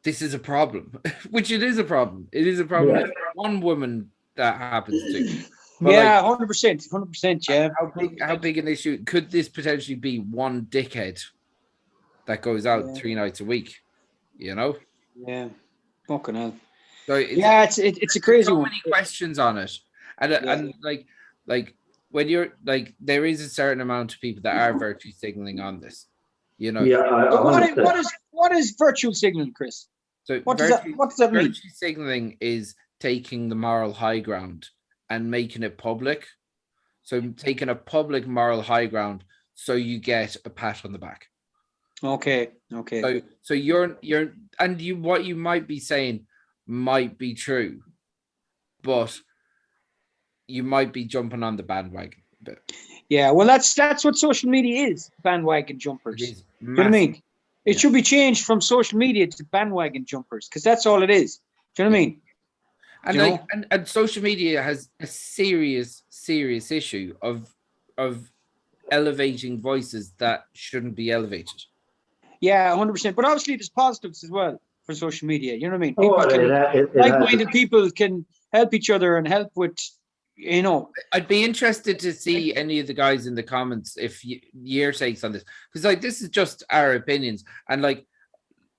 this is a problem, which it is a problem. It is a problem. Yeah. One woman that happens to. But 100%. Yeah. How big an issue could this potentially be? One dickhead that goes out 3 nights a week, Yeah. Fucking hell. So it's a crazy so one. Many questions on it, and like when you're like, there is a certain amount of people that are virtue signaling on this, what is virtue signaling, Chris? So what does that mean? Virtue signaling is taking the moral high ground and making it public. So taking a public moral high ground, so you get a pat on the back. Okay. So you're what you might be saying might be true, but you might be jumping on the bandwagon a bit. Yeah, well, that's what social media is, bandwagon jumpers. Do you know what I mean? It should be changed from social media to bandwagon jumpers, because that's all it is. Do you know what I mean? And social media has a serious issue of elevating voices that shouldn't be elevated. Yeah, 100%. But obviously there's positives as well for social media. You know what I mean? Like-minded people can help each other and help with, I'd be interested to see any of the guys in the comments if your takes on this, because like, this is just our opinions, and like,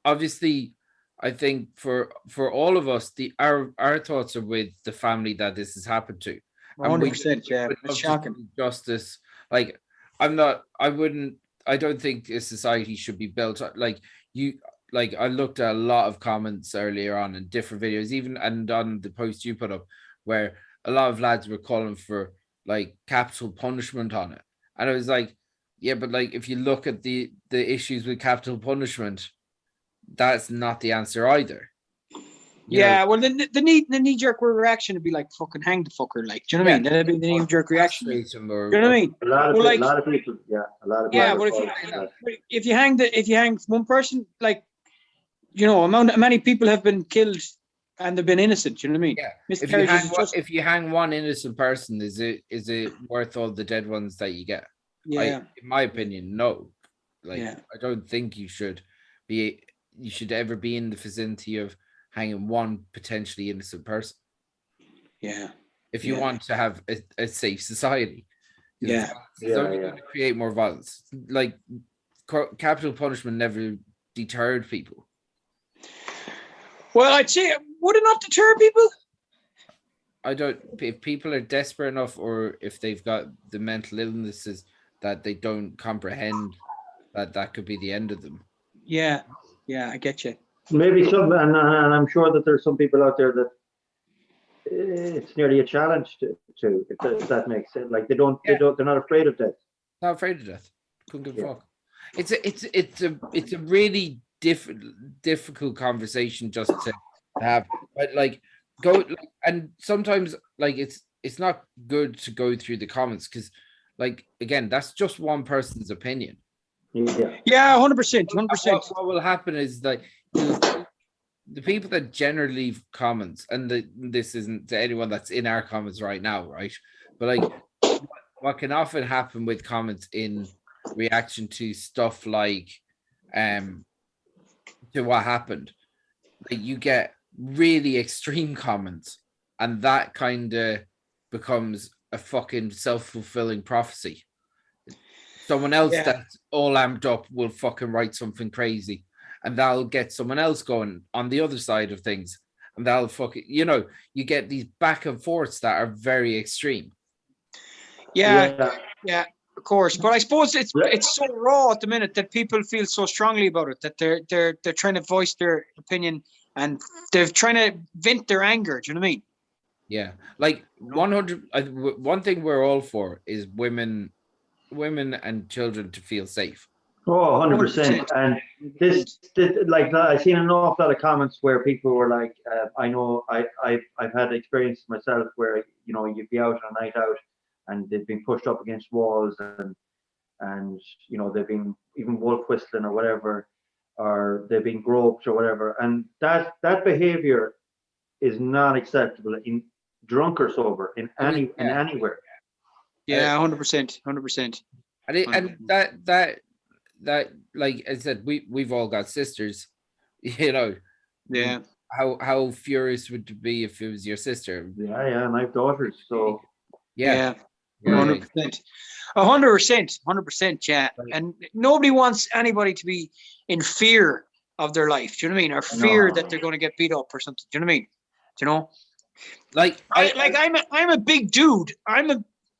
obviously I think for all of us, our thoughts are with the family that this has happened to. 100%. Yeah, it's shocking. Justice. Like, I don't think a society should be built like you. Like, I looked at a lot of comments earlier on in different videos, even and on the post you put up, where a lot of lads were calling for like capital punishment on it. And I was like, yeah, but like, if you look at the issues with capital punishment, that's not the answer either. Yeah, well, the knee jerk reaction would be like fucking hang the fucker, like, do you know what I mean? That'd be the knee jerk reaction. Do you know what I mean? A lot of people. Yeah, but if you hang one person, like, you know, many people have been killed and they've been innocent. You know what I mean? Yeah. If you hang one innocent person, is it worth all the dead ones that you get? Yeah. In my opinion, no. Like, I don't think you should ever be in the vicinity of hanging one potentially innocent person. Yeah. If you want to have a safe society. Yeah. It's only going to create more violence. Like, capital punishment never deterred people. Well, I'd say, would it not deter people? If people are desperate enough, or if they've got the mental illnesses that they don't comprehend that could be the end of them. Yeah, I get you. Maybe some, and I'm sure that there's some people out there that it's nearly a challenge to if that makes sense. Like they're not afraid of death. Not afraid of death. Couldn't give a fuck. It's a really difficult conversation just to have, but like and sometimes like it's not good to go through the comments because, like, again, that's just one person's opinion. Yeah, 100%. What will happen is that the people that generally leave comments, and this isn't to anyone that's in our comments right now, right? But like, what can often happen with comments in reaction to stuff like, to what happened, like you get really extreme comments, and that kind of becomes a fucking self-fulfilling prophecy. Someone else that's all amped up will fucking write something crazy, and that'll get someone else going on the other side of things, and that'll fucking, you know, you get these back and forths that are very extreme. Yeah, of course. But I suppose it's so raw at the minute that people feel so strongly about it that they're trying to voice their opinion and they're trying to vent their anger. Do you know what I mean? Yeah, like 100. One thing we're all for is women and children to feel safe. Oh, 100%. And this like I've seen an awful lot of comments where people were like, I know I've had experience myself where, you know, you'd be out on a night out and they've been pushed up against walls and you know, they've been even wolf whistling or whatever, or they've been groped or whatever, and that behavior is not acceptable in drunk or sober in anywhere. Yeah, 100%. And that, like I said, we've all got sisters, you know. Yeah. How furious would it be if it was your sister? Yeah, and I have daughters, so yeah. 100%. 100%, yeah. And nobody wants anybody to be in fear of their life. Do you know what I mean? Or fear that they're going to get beat up or something. Do you know what I mean? Do you know? Like I'm a big dude. I'm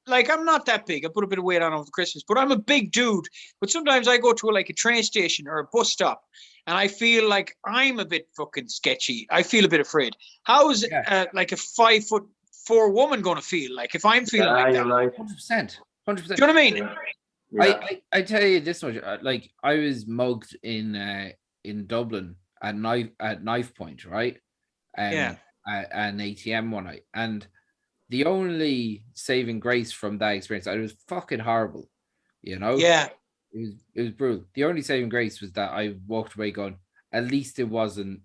not that big. I put a bit of weight on over Christmas, but I'm a big dude. But sometimes I go to a train station or a bus stop, and I feel like I'm a bit fucking sketchy. I feel a bit afraid. How is like a 5'4" woman going to feel like if I'm feeling like that? Right. 100%. Do you know what I mean? Yeah. I tell you this much. Like, I was mugged in Dublin at knife point, right? At an ATM one night, and the only saving grace from that experience, it was fucking horrible, you know. Yeah, it was brutal. The only saving grace was that I walked away going, at least it wasn't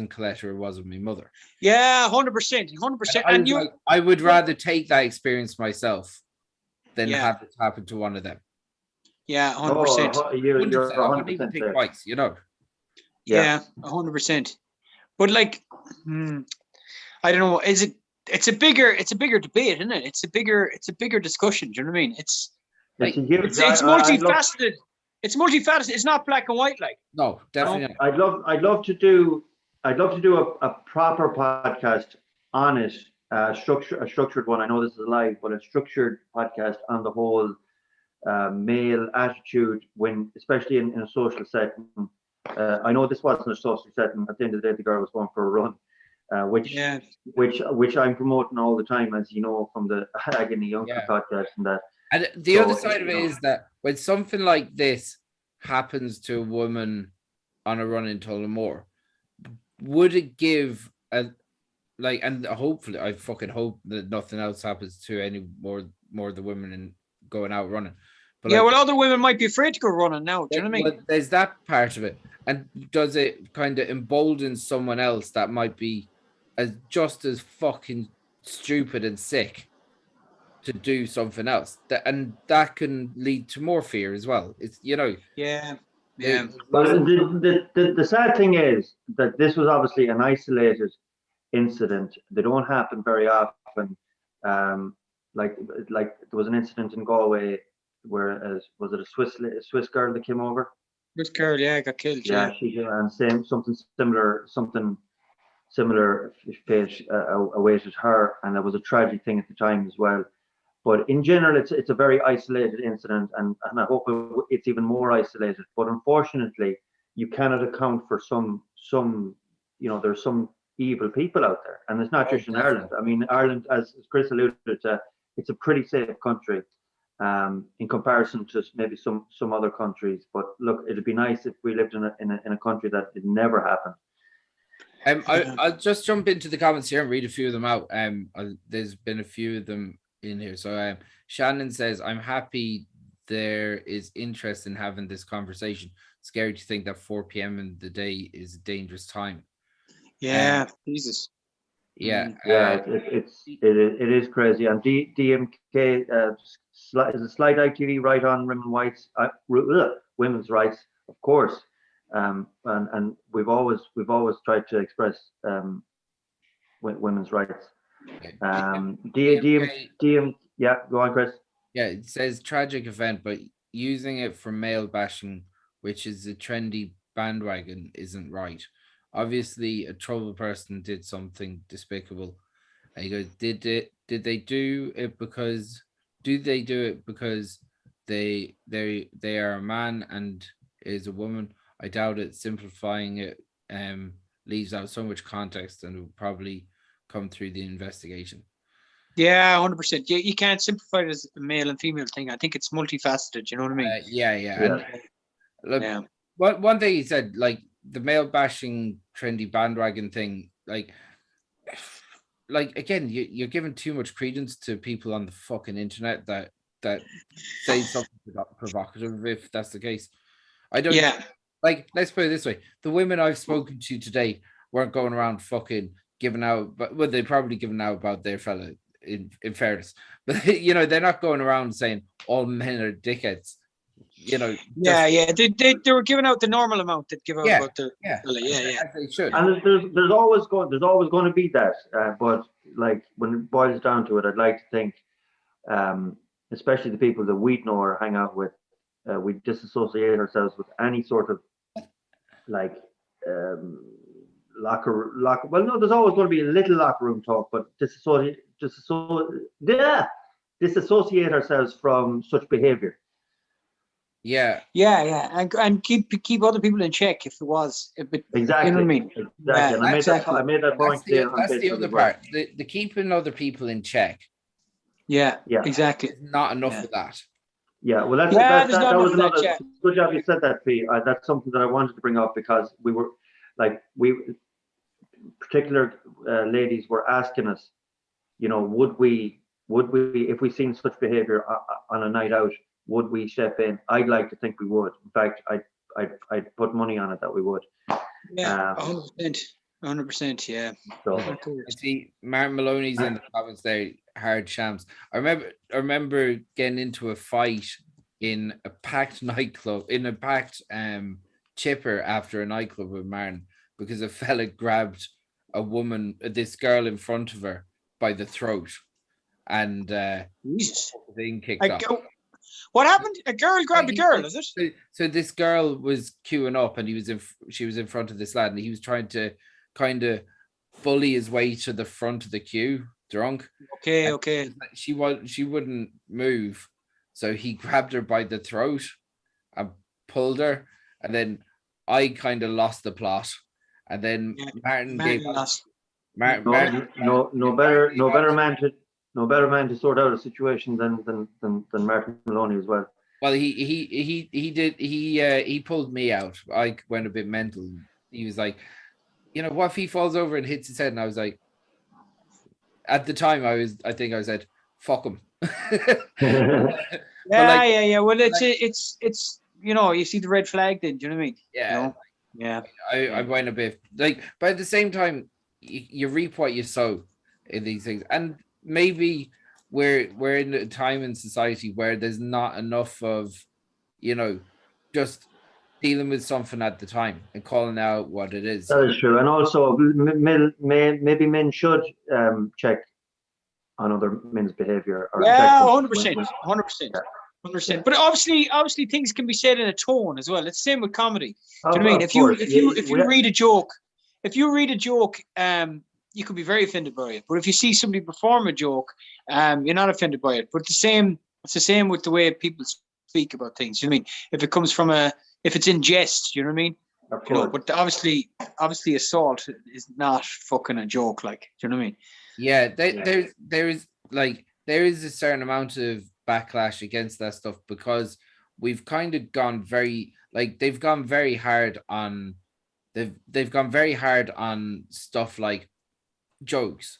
Colette, or it wasn't my mother. Yeah, 100%. And I would rather take that experience myself than have it happen to one of them. Yeah, 100%. You're 100%. I wouldn't even think twice, you know. Yeah, 100%. But like, I don't know. It's a bigger debate, isn't it? It's a bigger discussion. Do you know what I mean? It's multifaceted. It's multifaceted. It's not black and white, like. No, definitely not. I'd love to do a proper podcast on it, a structured one. I know this is live, but a structured podcast on the whole male attitude when, especially in a social setting. I know this wasn't a social setting. At the end of the day, the girl was going for a run. Which I'm promoting all the time, as you know, from the Agony Youngster podcast and that. And the other side of it is that when something like this happens to a woman on a run in Tullamore, would it give a like, and hopefully, I fucking hope that nothing else happens to any more of the women and going out running. But yeah, well, other women might be afraid to go running now. Do you know what I mean? Well, there's that part of it, and does it kind of embolden someone else that might be just as fucking stupid and sick to do something else? That can lead to more fear as well. It's Yeah. But the sad thing is that this was obviously an isolated incident. They don't happen very often. Like there was an incident in Galway where was it a Swiss girl that came over? Swiss girl, yeah, got killed. Yeah, she and something similar fate awaited her, and that was a tragic thing at the time as well. But in general, it's a very isolated incident, and I hope it's even more isolated. But unfortunately, you cannot account for some there's some evil people out there, and it's not just in Ireland. I mean, Ireland, as Chris alluded to, it's a pretty safe country in comparison to maybe some other countries. But look, it'd be nice if we lived in a country that it never happened. I'll just jump into the comments here and read a few of them out. There's been a few of them in here. So Shannon says, I'm happy there is interest in having this conversation. Scary to think that 4 p.m. in the day is a dangerous time. Yeah, Jesus. Yeah, it is crazy. And DMK is a slight ITV right on women's rights, of course. And we've always tried to express women's rights. DM, yeah, go on, Chris. Yeah, it says tragic event, but using it for male bashing, which is a trendy bandwagon, isn't right. Obviously, a troubled person did something despicable. And he goes, did they do it because they are a man and is a woman? I doubt it. Simplifying it leaves out so much context and will probably come through the investigation. Yeah, 100%. Yeah, you can't simplify it as a male and female thing. I think it's multifaceted. You know what I mean? Yeah. And, look, one thing he said, like the male bashing trendy bandwagon thing, like again, you're giving too much credence to people on the fucking internet that say something provocative. If that's the case, I don't. Yeah. Like, let's put it this way: the women I've spoken to today weren't going around fucking giving out, but they probably giving out about their fella. In fairness, but they're not going around saying all men are dickheads. They were giving out the normal amount that give out about their fella. Yeah. They should. And there's always going to be that, but like when it boils down to it, I'd like to think, especially the people that we know or hang out with, we disassociate ourselves with any sort of like locker. Well, no, there's always going to be a little locker room talk, but disassociate ourselves from such behavior. Yeah, and keep other people in check if it was. Exactly. You know what I mean? Exactly. I made that point. That's the other part. The keeping other people in check. Yeah. Exactly. Not enough of that. Yeah, well, that was another good job you said that, P. That's something that I wanted to bring up because particular ladies were asking us, would we if we seen such behavior on a night out, would we step in? I'd like to think we would. In fact, I'd put money on it that we would. Yeah, 100%. Yeah. So I see Martin Maloney's in the comments there. Hard shams. I remember getting into a fight in a packed nightclub, in a packed chipper after a nightclub with Martin because a fella grabbed this girl in front of her by the throat, and thing kicked off. What happened? A girl grabbed a girl, is it? So this girl was queuing up, and she was in front of this lad, and he was trying to kind of bully his way to the front of the queue, drunk. Okay. She wouldn't move, so he grabbed her by the throat and pulled her, and then I kind of lost the plot, and then Martin gave us. No better man to sort out a situation than Martin Maloney as well. Well, he pulled me out. I went a bit mental. He was like, you know, what if he falls over and hits his head? And I was like, at the time, I think I said, fuck him. Yeah. Well, it's you know, you see the red flag then, do you know what I mean? Yeah. You know? Yeah. I went a bit like, but at the same time, you reap what you sow in these things. And maybe we're in a time in society where there's not enough of, you know, just dealing with something at the time and calling out what it is. That is true. And also, maybe men should check on other men's behavior. Or yeah, 100%. 100%. But obviously, things can be said in a tone as well. It's the same with comedy. Do you know what I mean? If you read a joke, you could be very offended by it. But if you see somebody perform a joke, you're not offended by it. But it's the same with the way people speak about things. You know what I mean? If it comes from if it's in jest, you know what I mean? Of course. But obviously, assault is not fucking a joke. Like, do you know what I mean? Yeah, there is a certain amount of backlash against that stuff because we've kind of gone they've gone very hard on stuff like jokes,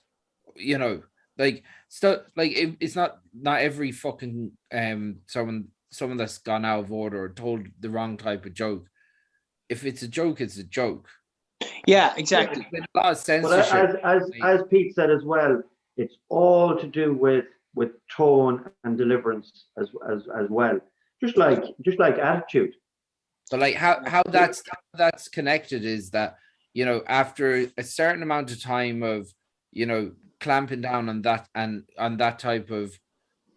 you know, like stuff like it's not every fucking someone that's gone out of order or told the wrong type of joke. If it's a joke, it's a joke. Yeah, exactly. There's a lot of censorship. But as Pete said as well, it's all to do with tone and deliverance as well. Just like attitude. But like how that's connected is that, you know, after a certain amount of time of, you know, clamping down on that and on that type of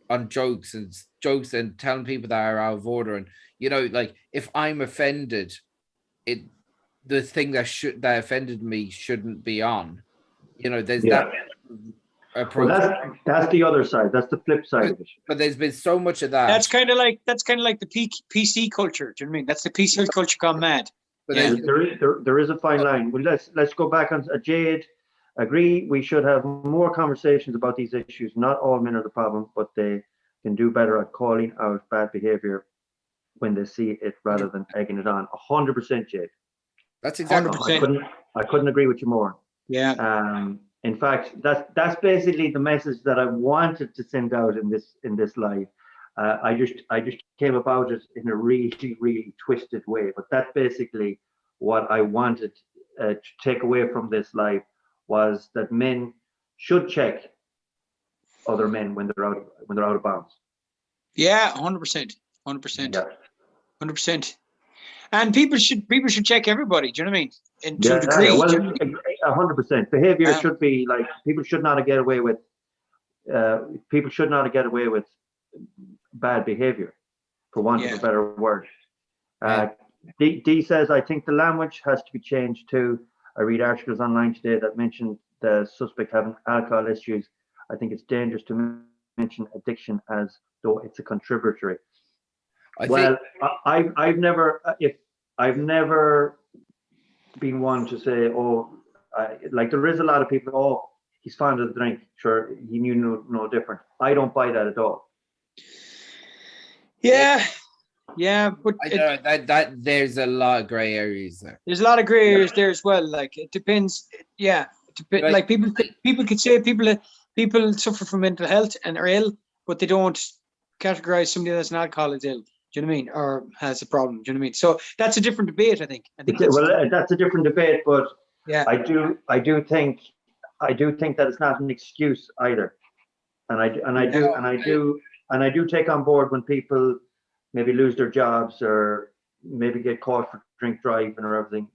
on jokes and telling people that are out of order, and, you know, like if I'm offended, the thing that offended me shouldn't be on. You know, there's that approach. Well, that's the other side. That's the flip side of it. But there's been so much of that. That's kind of like the PC culture. Do you know what I mean? That's the PC culture gone mad. But there is a fine line. Well, let's go back on Jade. Agree. We should have more conversations about these issues. Not all men are the problem, but they can do better at calling out bad behavior when they see it rather than egging it on. 100%, Jade. That's exactly. 100%. I couldn't agree with you more. Yeah. In fact, that's basically the message that I wanted to send out in this live. I just came about it in a really, really twisted way, but that's basically what I wanted to take away from this live, was that men should check other men when they're out of bounds. Yeah, 100%. 100%. 100%. And people should check everybody. Do you know what I mean? And to a degree. Well, 100%. Behavior should be like, people should not get away with. People should not get away with bad behavior, for want of a better word. D says, I think the language has to be changed too. I read articles online today that mention the suspect having alcohol issues. I think it's dangerous to mention addiction as though it's a contributory. I've never been one to say, like there is a lot of people, he's fond of the drink, sure, he knew no different. I don't buy that at all. Yeah, but that there's a lot of gray areas there. There's a lot of gray areas there as well. Like it depends. Yeah, like people could say people suffer from mental health and are ill, but they don't categorize somebody that's an alcoholic ill. Do you know what I mean? Or has a problem. Do you know what I mean? So that's a different debate, I think. That's a different debate, but yeah, I do think that it's not an excuse either. And I do take on board when people maybe lose their jobs or maybe get caught for drink driving or everything.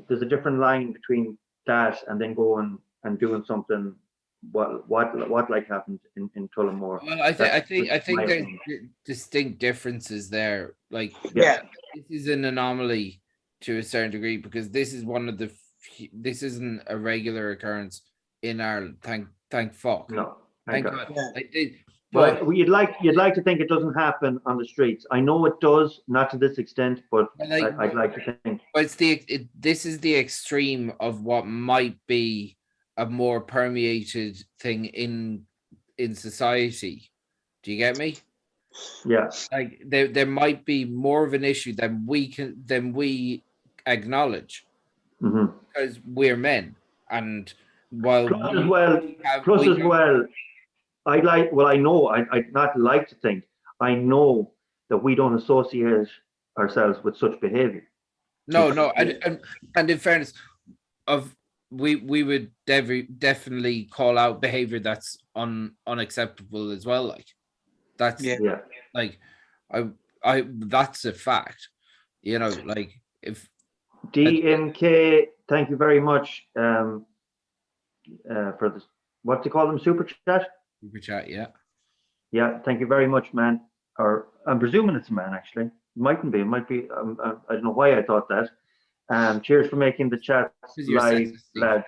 There's a different line between that and then going and doing something what like happened in Tullamore. Well, I think there's distinct differences there. Like, this is an anomaly to a certain degree because this is this isn't a regular occurrence in Ireland. Thank fuck. No, thank God. Yeah. But you'd like to think it doesn't happen on the streets. I know it does, not to this extent, but I'd like to think. But this is the extreme of what might be a more permeated thing in society. Do you get me? Yeah. Like there might be more of an issue than we acknowledge. because we're men, and while plus as well, I know, I'd not like to think, I know that we don't associate ourselves with such behavior. No, and in fairness, we would definitely call out behavior that's unacceptable as well. Like that's like I that's a fact. You know, like if DMK, thank you very much for this. What do you call them? Super chat. Super chat, yeah. Yeah, thank you very much, man. Or I'm presuming it's a man, actually. It mightn't be. It might be. I don't know why I thought that. Cheers for making the chat live, lad.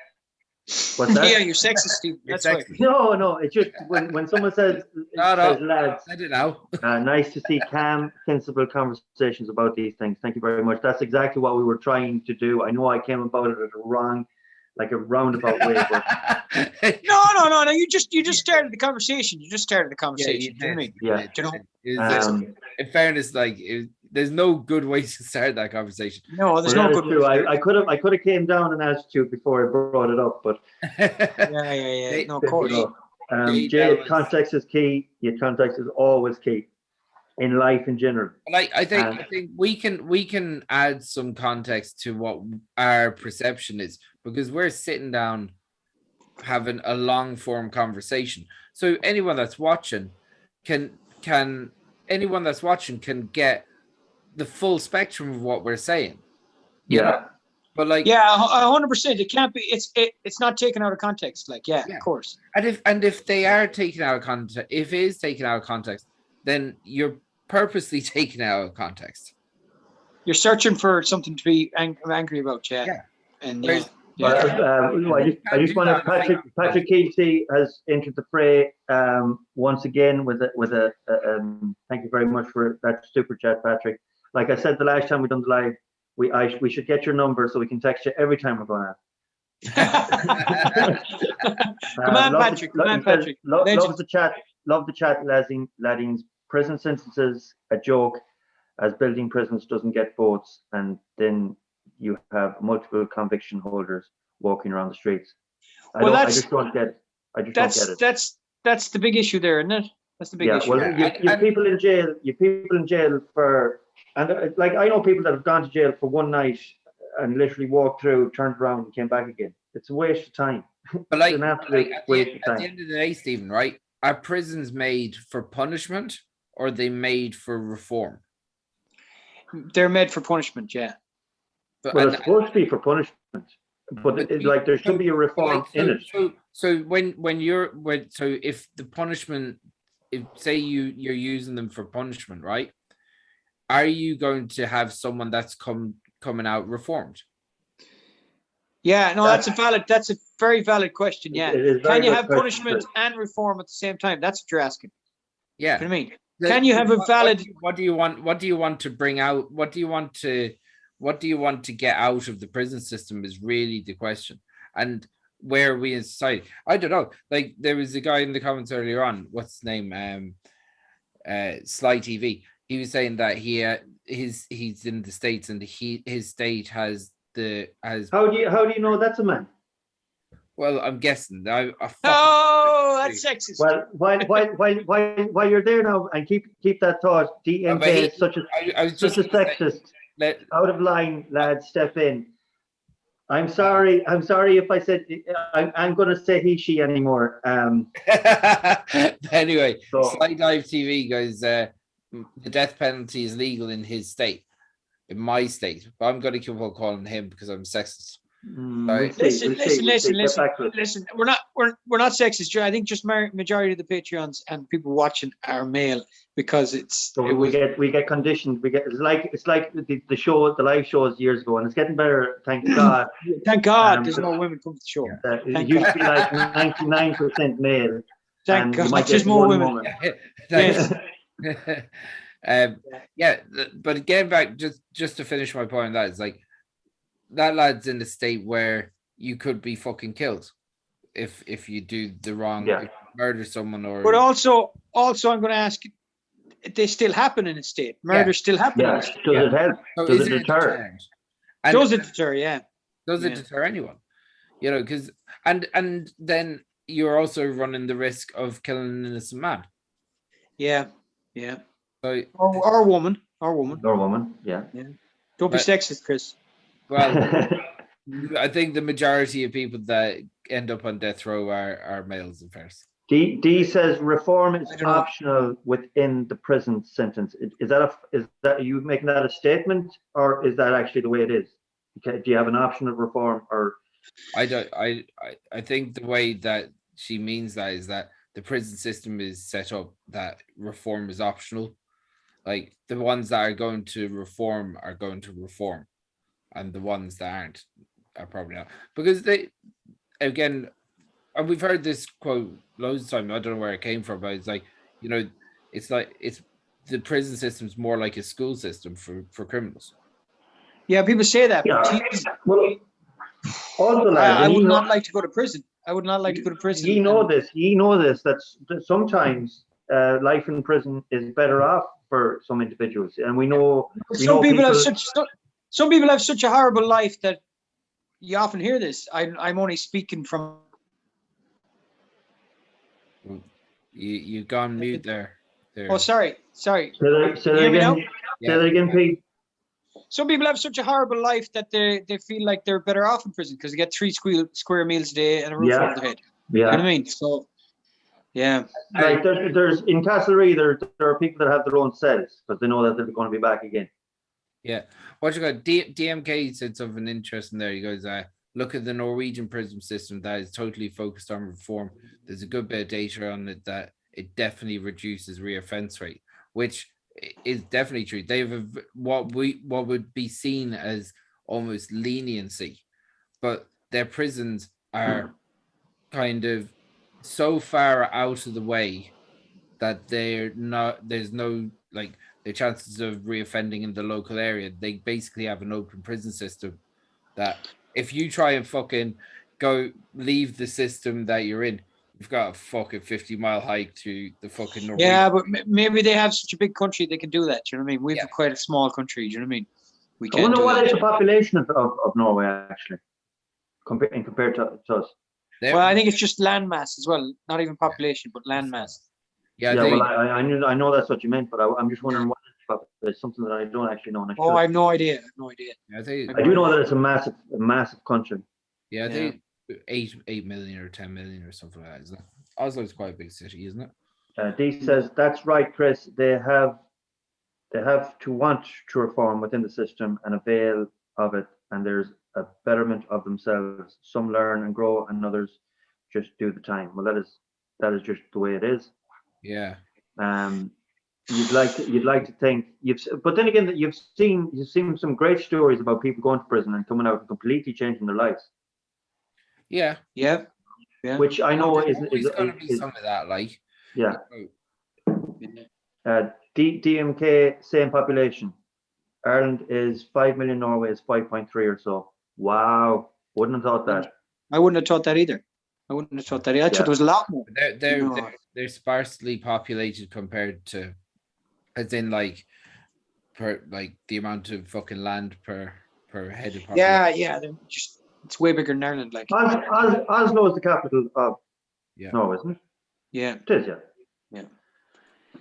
What's that? Yeah, you're sexist, Steve. That's right. No. It's just when someone says lads. I don't know. Nice to see calm, sensible conversations about these things. Thank you very much. That's exactly what we were trying to do. I know I came about it at a roundabout way, but no. You just started the conversation. You started the conversation. Yeah. In fairness, like there's no good way to start that conversation. No, there's no good way. I could have came down and asked you before I brought it up, but yeah. No, of course. Jay, context is key. Your context is always key in life in general. Like I think we can add some context to what our perception is, because we're sitting down having a long form conversation. So anyone that's watching can get the full spectrum of what we're saying. You know? But like 100%. It can't be. It's not taken out of context. Like of course. And if they are taken out of context, if it is taken out of context, then you're purposely taken out of context. You're searching for something to be angry about. Yeah. And I just want to. Patrick Keelsey has entered the fray once again with a thank you very much for that super chat, Patrick. Like I said the last time we done the live, we should get your number so we can text you every time we're going out. Come on, Patrick. Love the chat. Love the chat, laddings. Prison sentences a joke, as building prisons doesn't get votes, and then you have multiple conviction holders walking around the streets. I just don't get it. That's the big issue there, isn't it? That's the big issue. Well, you people in jail. You people in jail for, and like I know people that have gone to jail for one night and literally walked through, turned around, and came back again. It's a waste of time. But like, at the end of the day, Stephen, right? Are prisons made for punishment, or are they made for reform? They're made for punishment, yeah. Well, it's supposed to be for punishment, but like there should be a reform in it. So if the punishment, if say you're using them for punishment, right? Are you going to have someone that's coming out reformed? Yeah, no, that's a very valid question. Yeah, can you have punishment and reform at the same time? That's what you're asking. Yeah, you know what I mean, can you have a valid? What do you want to bring out? What do you want to get out of the prison system is really the question. And where are we in society? I don't know. Like there was a guy in the comments earlier on. What's his name? Sly TV. He was saying that he's in the States and his state has. How do you know that's a man? Well, I'm guessing. That's sexist. Well, while you're there now, and keep that thought. DMK is such a sexist. Out of line, lads. Step in. I'm sorry if I said I'm going to say he she anymore. Anyway, Sly Dive TV goes. The death penalty is legal in his state. In my state, but I'm going to keep on calling him because I'm sexist. Listen. We're not sexist. I think just majority of the Patreons and people watching are male because we get conditioned. It's like the live shows years ago, and it's getting better. Thank God. Thank God, there's more women come to the show. It used to be like 99% male. Thank God, there's more women. Yes. But getting back just to finish my point, that is like that lad's in the state where you could be fucking killed if you do the wrong, if you murder someone or. But also I'm going to ask, they still happen in a state. Murder still happen. Yeah. Does it help? Does it deter? Does it deter? Yeah. Does it deter anyone? You know, because and then you're also running the risk of killing an innocent man. Yeah, yeah. So, or woman. Yeah. Don't be sexist, Chris. Well, I think the majority of people that end up on death row are males in first. D says reform is optional within the prison sentence. Is that are you making that a statement, or is that actually the way it is? Okay, do you have an option of reform, or? I don't. I think the way that she means that is that the prison system is set up that reform is optional. Like the ones that are going to reform are going to reform, and the ones that aren't are probably not, because they, again, and we've heard this quote loads of times. I don't know where it came from, but it's like, you know, it's the prison system's more like a school system for criminals. Yeah, people say that. Yeah. Well, also, I would not like to go to prison. I would not like to go to prison. You know this. That sometimes life in prison is better off for some individuals, and we know some people have such a horrible life that you often hear this. I'm only speaking from. You've gone mute there. Oh, sorry. Say that again. Say that again, Pete. Some people have such a horrible life that they feel like they're better off in prison because they get 3 square meals a day and a roof over their head. Yeah. You know what I mean? So, yeah. Like there's in Castlereagh, there are people that have their own cells because they know that they're going to be back again. Yeah. What you got? DMK said something interesting there. He goes, look at the Norwegian prison system that is totally focused on reform. There's a good bit of data on it that it definitely reduces reoffense rate, which is definitely true. They have what would be seen as almost leniency, but their prisons are kind of so far out of the way that there's no, like, the chances of reoffending in the local area. They basically have an open prison system that if you try and fucking leave the system that you're in, you've got a fucking 50-mile hike to the fucking Norwegian. Yeah, but maybe they have such a big country they can do that. Do you know what I mean? We've quite a small country. Do you know what I mean? We can't. I wonder what is the population of Norway actually, compared to us. Well, I think it's just land mass as well, not even population, but land mass. Yeah, well, I know that's what you meant, but I'm just wondering what it's something that I don't actually know. I have no idea. I do know that it's a massive country. Yeah, I think 8 million or 10 million or something like that, isn't it? Oslo's quite a big city, isn't it? D says that's right, Chris. They have to want to reform within the system and avail of it, and there's a betterment of themselves. Some learn and grow, and others just do the time. Well, that is just the way it is. Yeah. You'd like to think but then again, that you've seen some great stories about people going to prison and coming out and completely changing their lives. Yeah. Which I know is going to be some of that, like. Yeah. DMK, same population. Ireland is 5 million. Norway is 5.3 or so. Wow, wouldn't have thought that. I wouldn't have thought that either. I thought there was a lot more. They're sparsely populated compared to, as in like the amount of fucking land per head of population. Yeah. It's way bigger than Ireland. Like Oslo is the capital of Norway, isn't it? Yeah, it is. Yeah.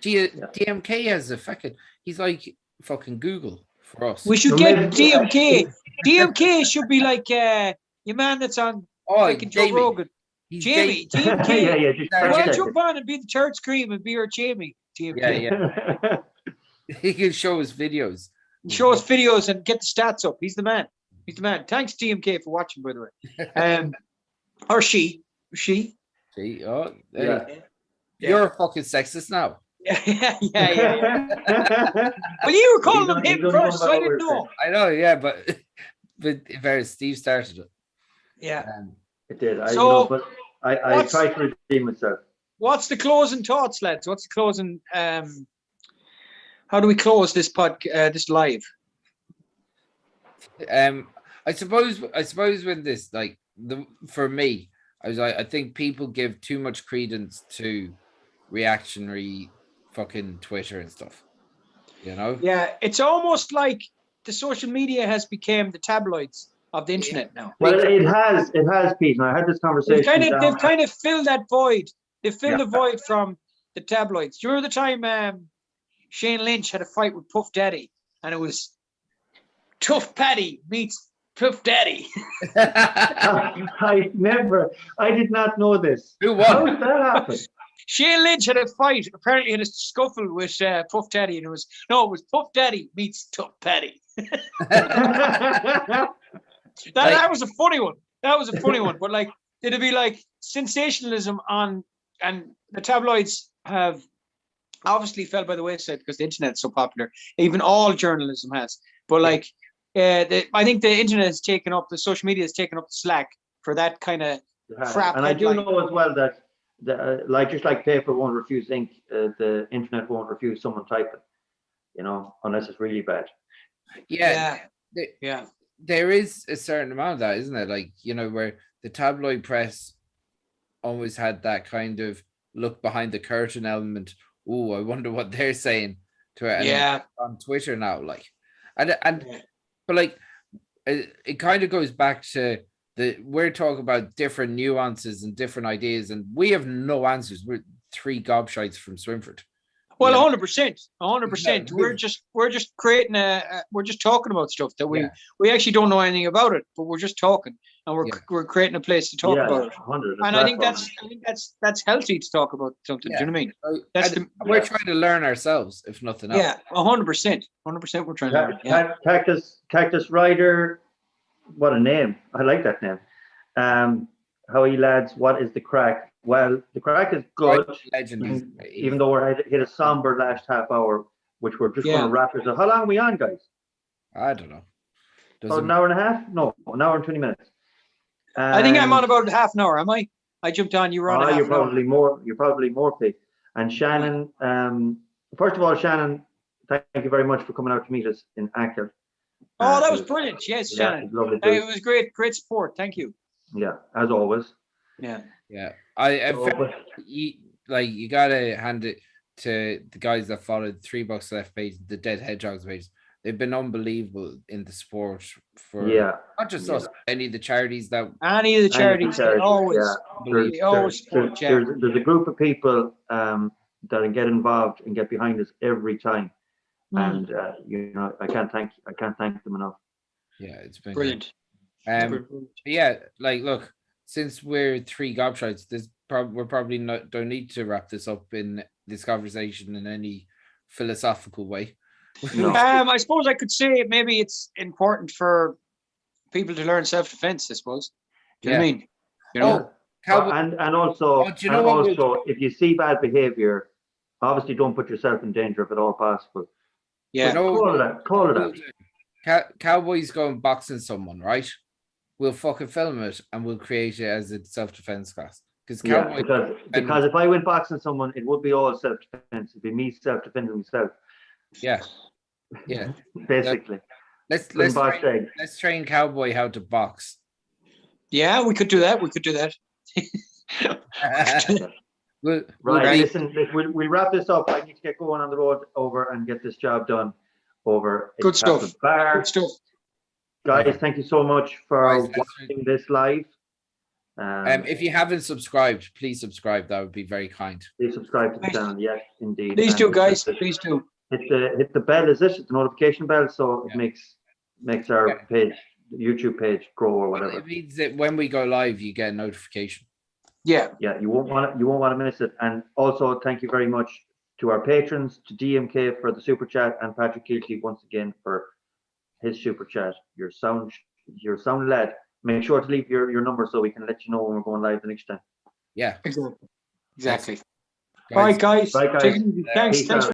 DMK has a fucking. He's like fucking Google for us. We should get DMK. DMK should be like your man that's on fucking Joe Rogan. Jamie. DMK. Why jump on and be the third scream and be our Jamie? DMK. Yeah. He can show us videos. Show us videos and get the stats up. He's the man. Thanks, DMK, for watching, by the way. Or she. Oh, you're a fucking sexist now. Yeah. Well, you were calling him first, so I didn't know. I know, yeah, but if Steve started it. Yeah. It did. I tried to redeem myself. What's the closing thoughts, lads? What's the closing? How do we close this this live? I suppose when this, like, for me, I think people give too much credence to reactionary fucking Twitter and stuff. You know? Yeah, it's almost like the social media has become the tabloids. of the internet now. Well, it has, Pete. And I had this conversation. They've kind of filled that void. They filled the void from the tabloids. Do you remember the time Shane Lynch had a fight with Puff Daddy, and it was Tough Paddy meets Puff Daddy? I remember. I did not know this. Who won? How did that happen? Shane Lynch had a fight. Apparently, had a scuffle with Puff Daddy, and it was Puff Daddy meets Tough Paddy. That was a funny one. That was a funny one. But like, it'd be like sensationalism on, and the tabloids have obviously fell by the wayside because the internet's so popular. Even all journalism has. But like, I think the internet has taken up, the social media has taken up the slack for that kind of crap. And I do know as well that like just like paper won't refuse ink, the internet won't refuse someone typing, you know, unless it's really bad. Yeah. There is a certain amount of that, isn't there? Like, you know, where the tabloid press always had that kind of look behind the curtain element. Oh, I wonder what they're saying to it. And on Twitter now, like, but like, it kind of goes back to we're talking about different nuances and different ideas, and we have no answers. We're three gobshites from Swinford. Well, 100%, 100%. We're just creating we're just talking about stuff that we actually don't know anything about it, but we're just talking, and we're creating a place to talk about it. 100. And I think that's healthy to talk about something. Do you know what I mean? We're trying to learn ourselves, if nothing else. Yeah, 100%, 100%. We're trying to learn. Yeah. Cactus Rider, what a name! I like that name. How are you lads? What is the crack? Well, the crack is good, even though we're hit a somber last half hour, which we're just going to wrap it up. How long are we on, guys? I don't know. An hour and a half? No, an hour and 20 minutes. I think I'm on about half an hour. Am I? I jumped on. You were on. You're probably more. You're probably more, Pete. And Shannon. First of all, Shannon, thank you very much for coming out to meet us in Acker. Oh, that was brilliant. Yes, Shannon. It was great support. Thank you. Yeah, as always. Yeah. You gotta hand it to the guys that followed the $3 Left page, the Dead Hedgehogs page. They've been unbelievable in the sport for not just us, any of the charities that there's a group of people that get involved and get behind us every time, and you know, I can't thank them enough. Yeah, it's been brilliant. Like, look, since we're three gobshites, we're probably don't need to wrap this up in this conversation in any philosophical way. No. I suppose I could say maybe it's important for people to learn self-defense, I suppose. Do you know what I mean? You know? And also, if you see bad behavior, obviously don't put yourself in danger if at all possible. Yeah. Call it out. Cowboys going boxing someone, right? We'll fucking film it and we'll create it as a self-defense class. Because if I went boxing someone, it would be all self-defense. It'd be me self-defending myself. Yeah. Basically. Let's train Cowboy how to box. Yeah, we could do that. Listen, we'll wrap this up. I need to get going on the road over and get this job done over. Good stuff. Guys, thank you so much for watching this live. If you haven't subscribed, please subscribe. That would be very kind. Please subscribe to the channel. Yes, indeed. Please do, guys. Please do. Hit the bell. Is it the notification bell? So it makes our page, the YouTube page, grow or whatever. It means that when we go live, you get a notification. Yeah. You won't want to miss it. And also, thank you very much to our patrons, to DMK for the super chat, and Patrick Keelty once again for his super chat. Your sound lad. Make sure to leave your number so we can let you know when we're going live the next time. Yeah. Exactly. All right, guys. Bye, guys. Thanks.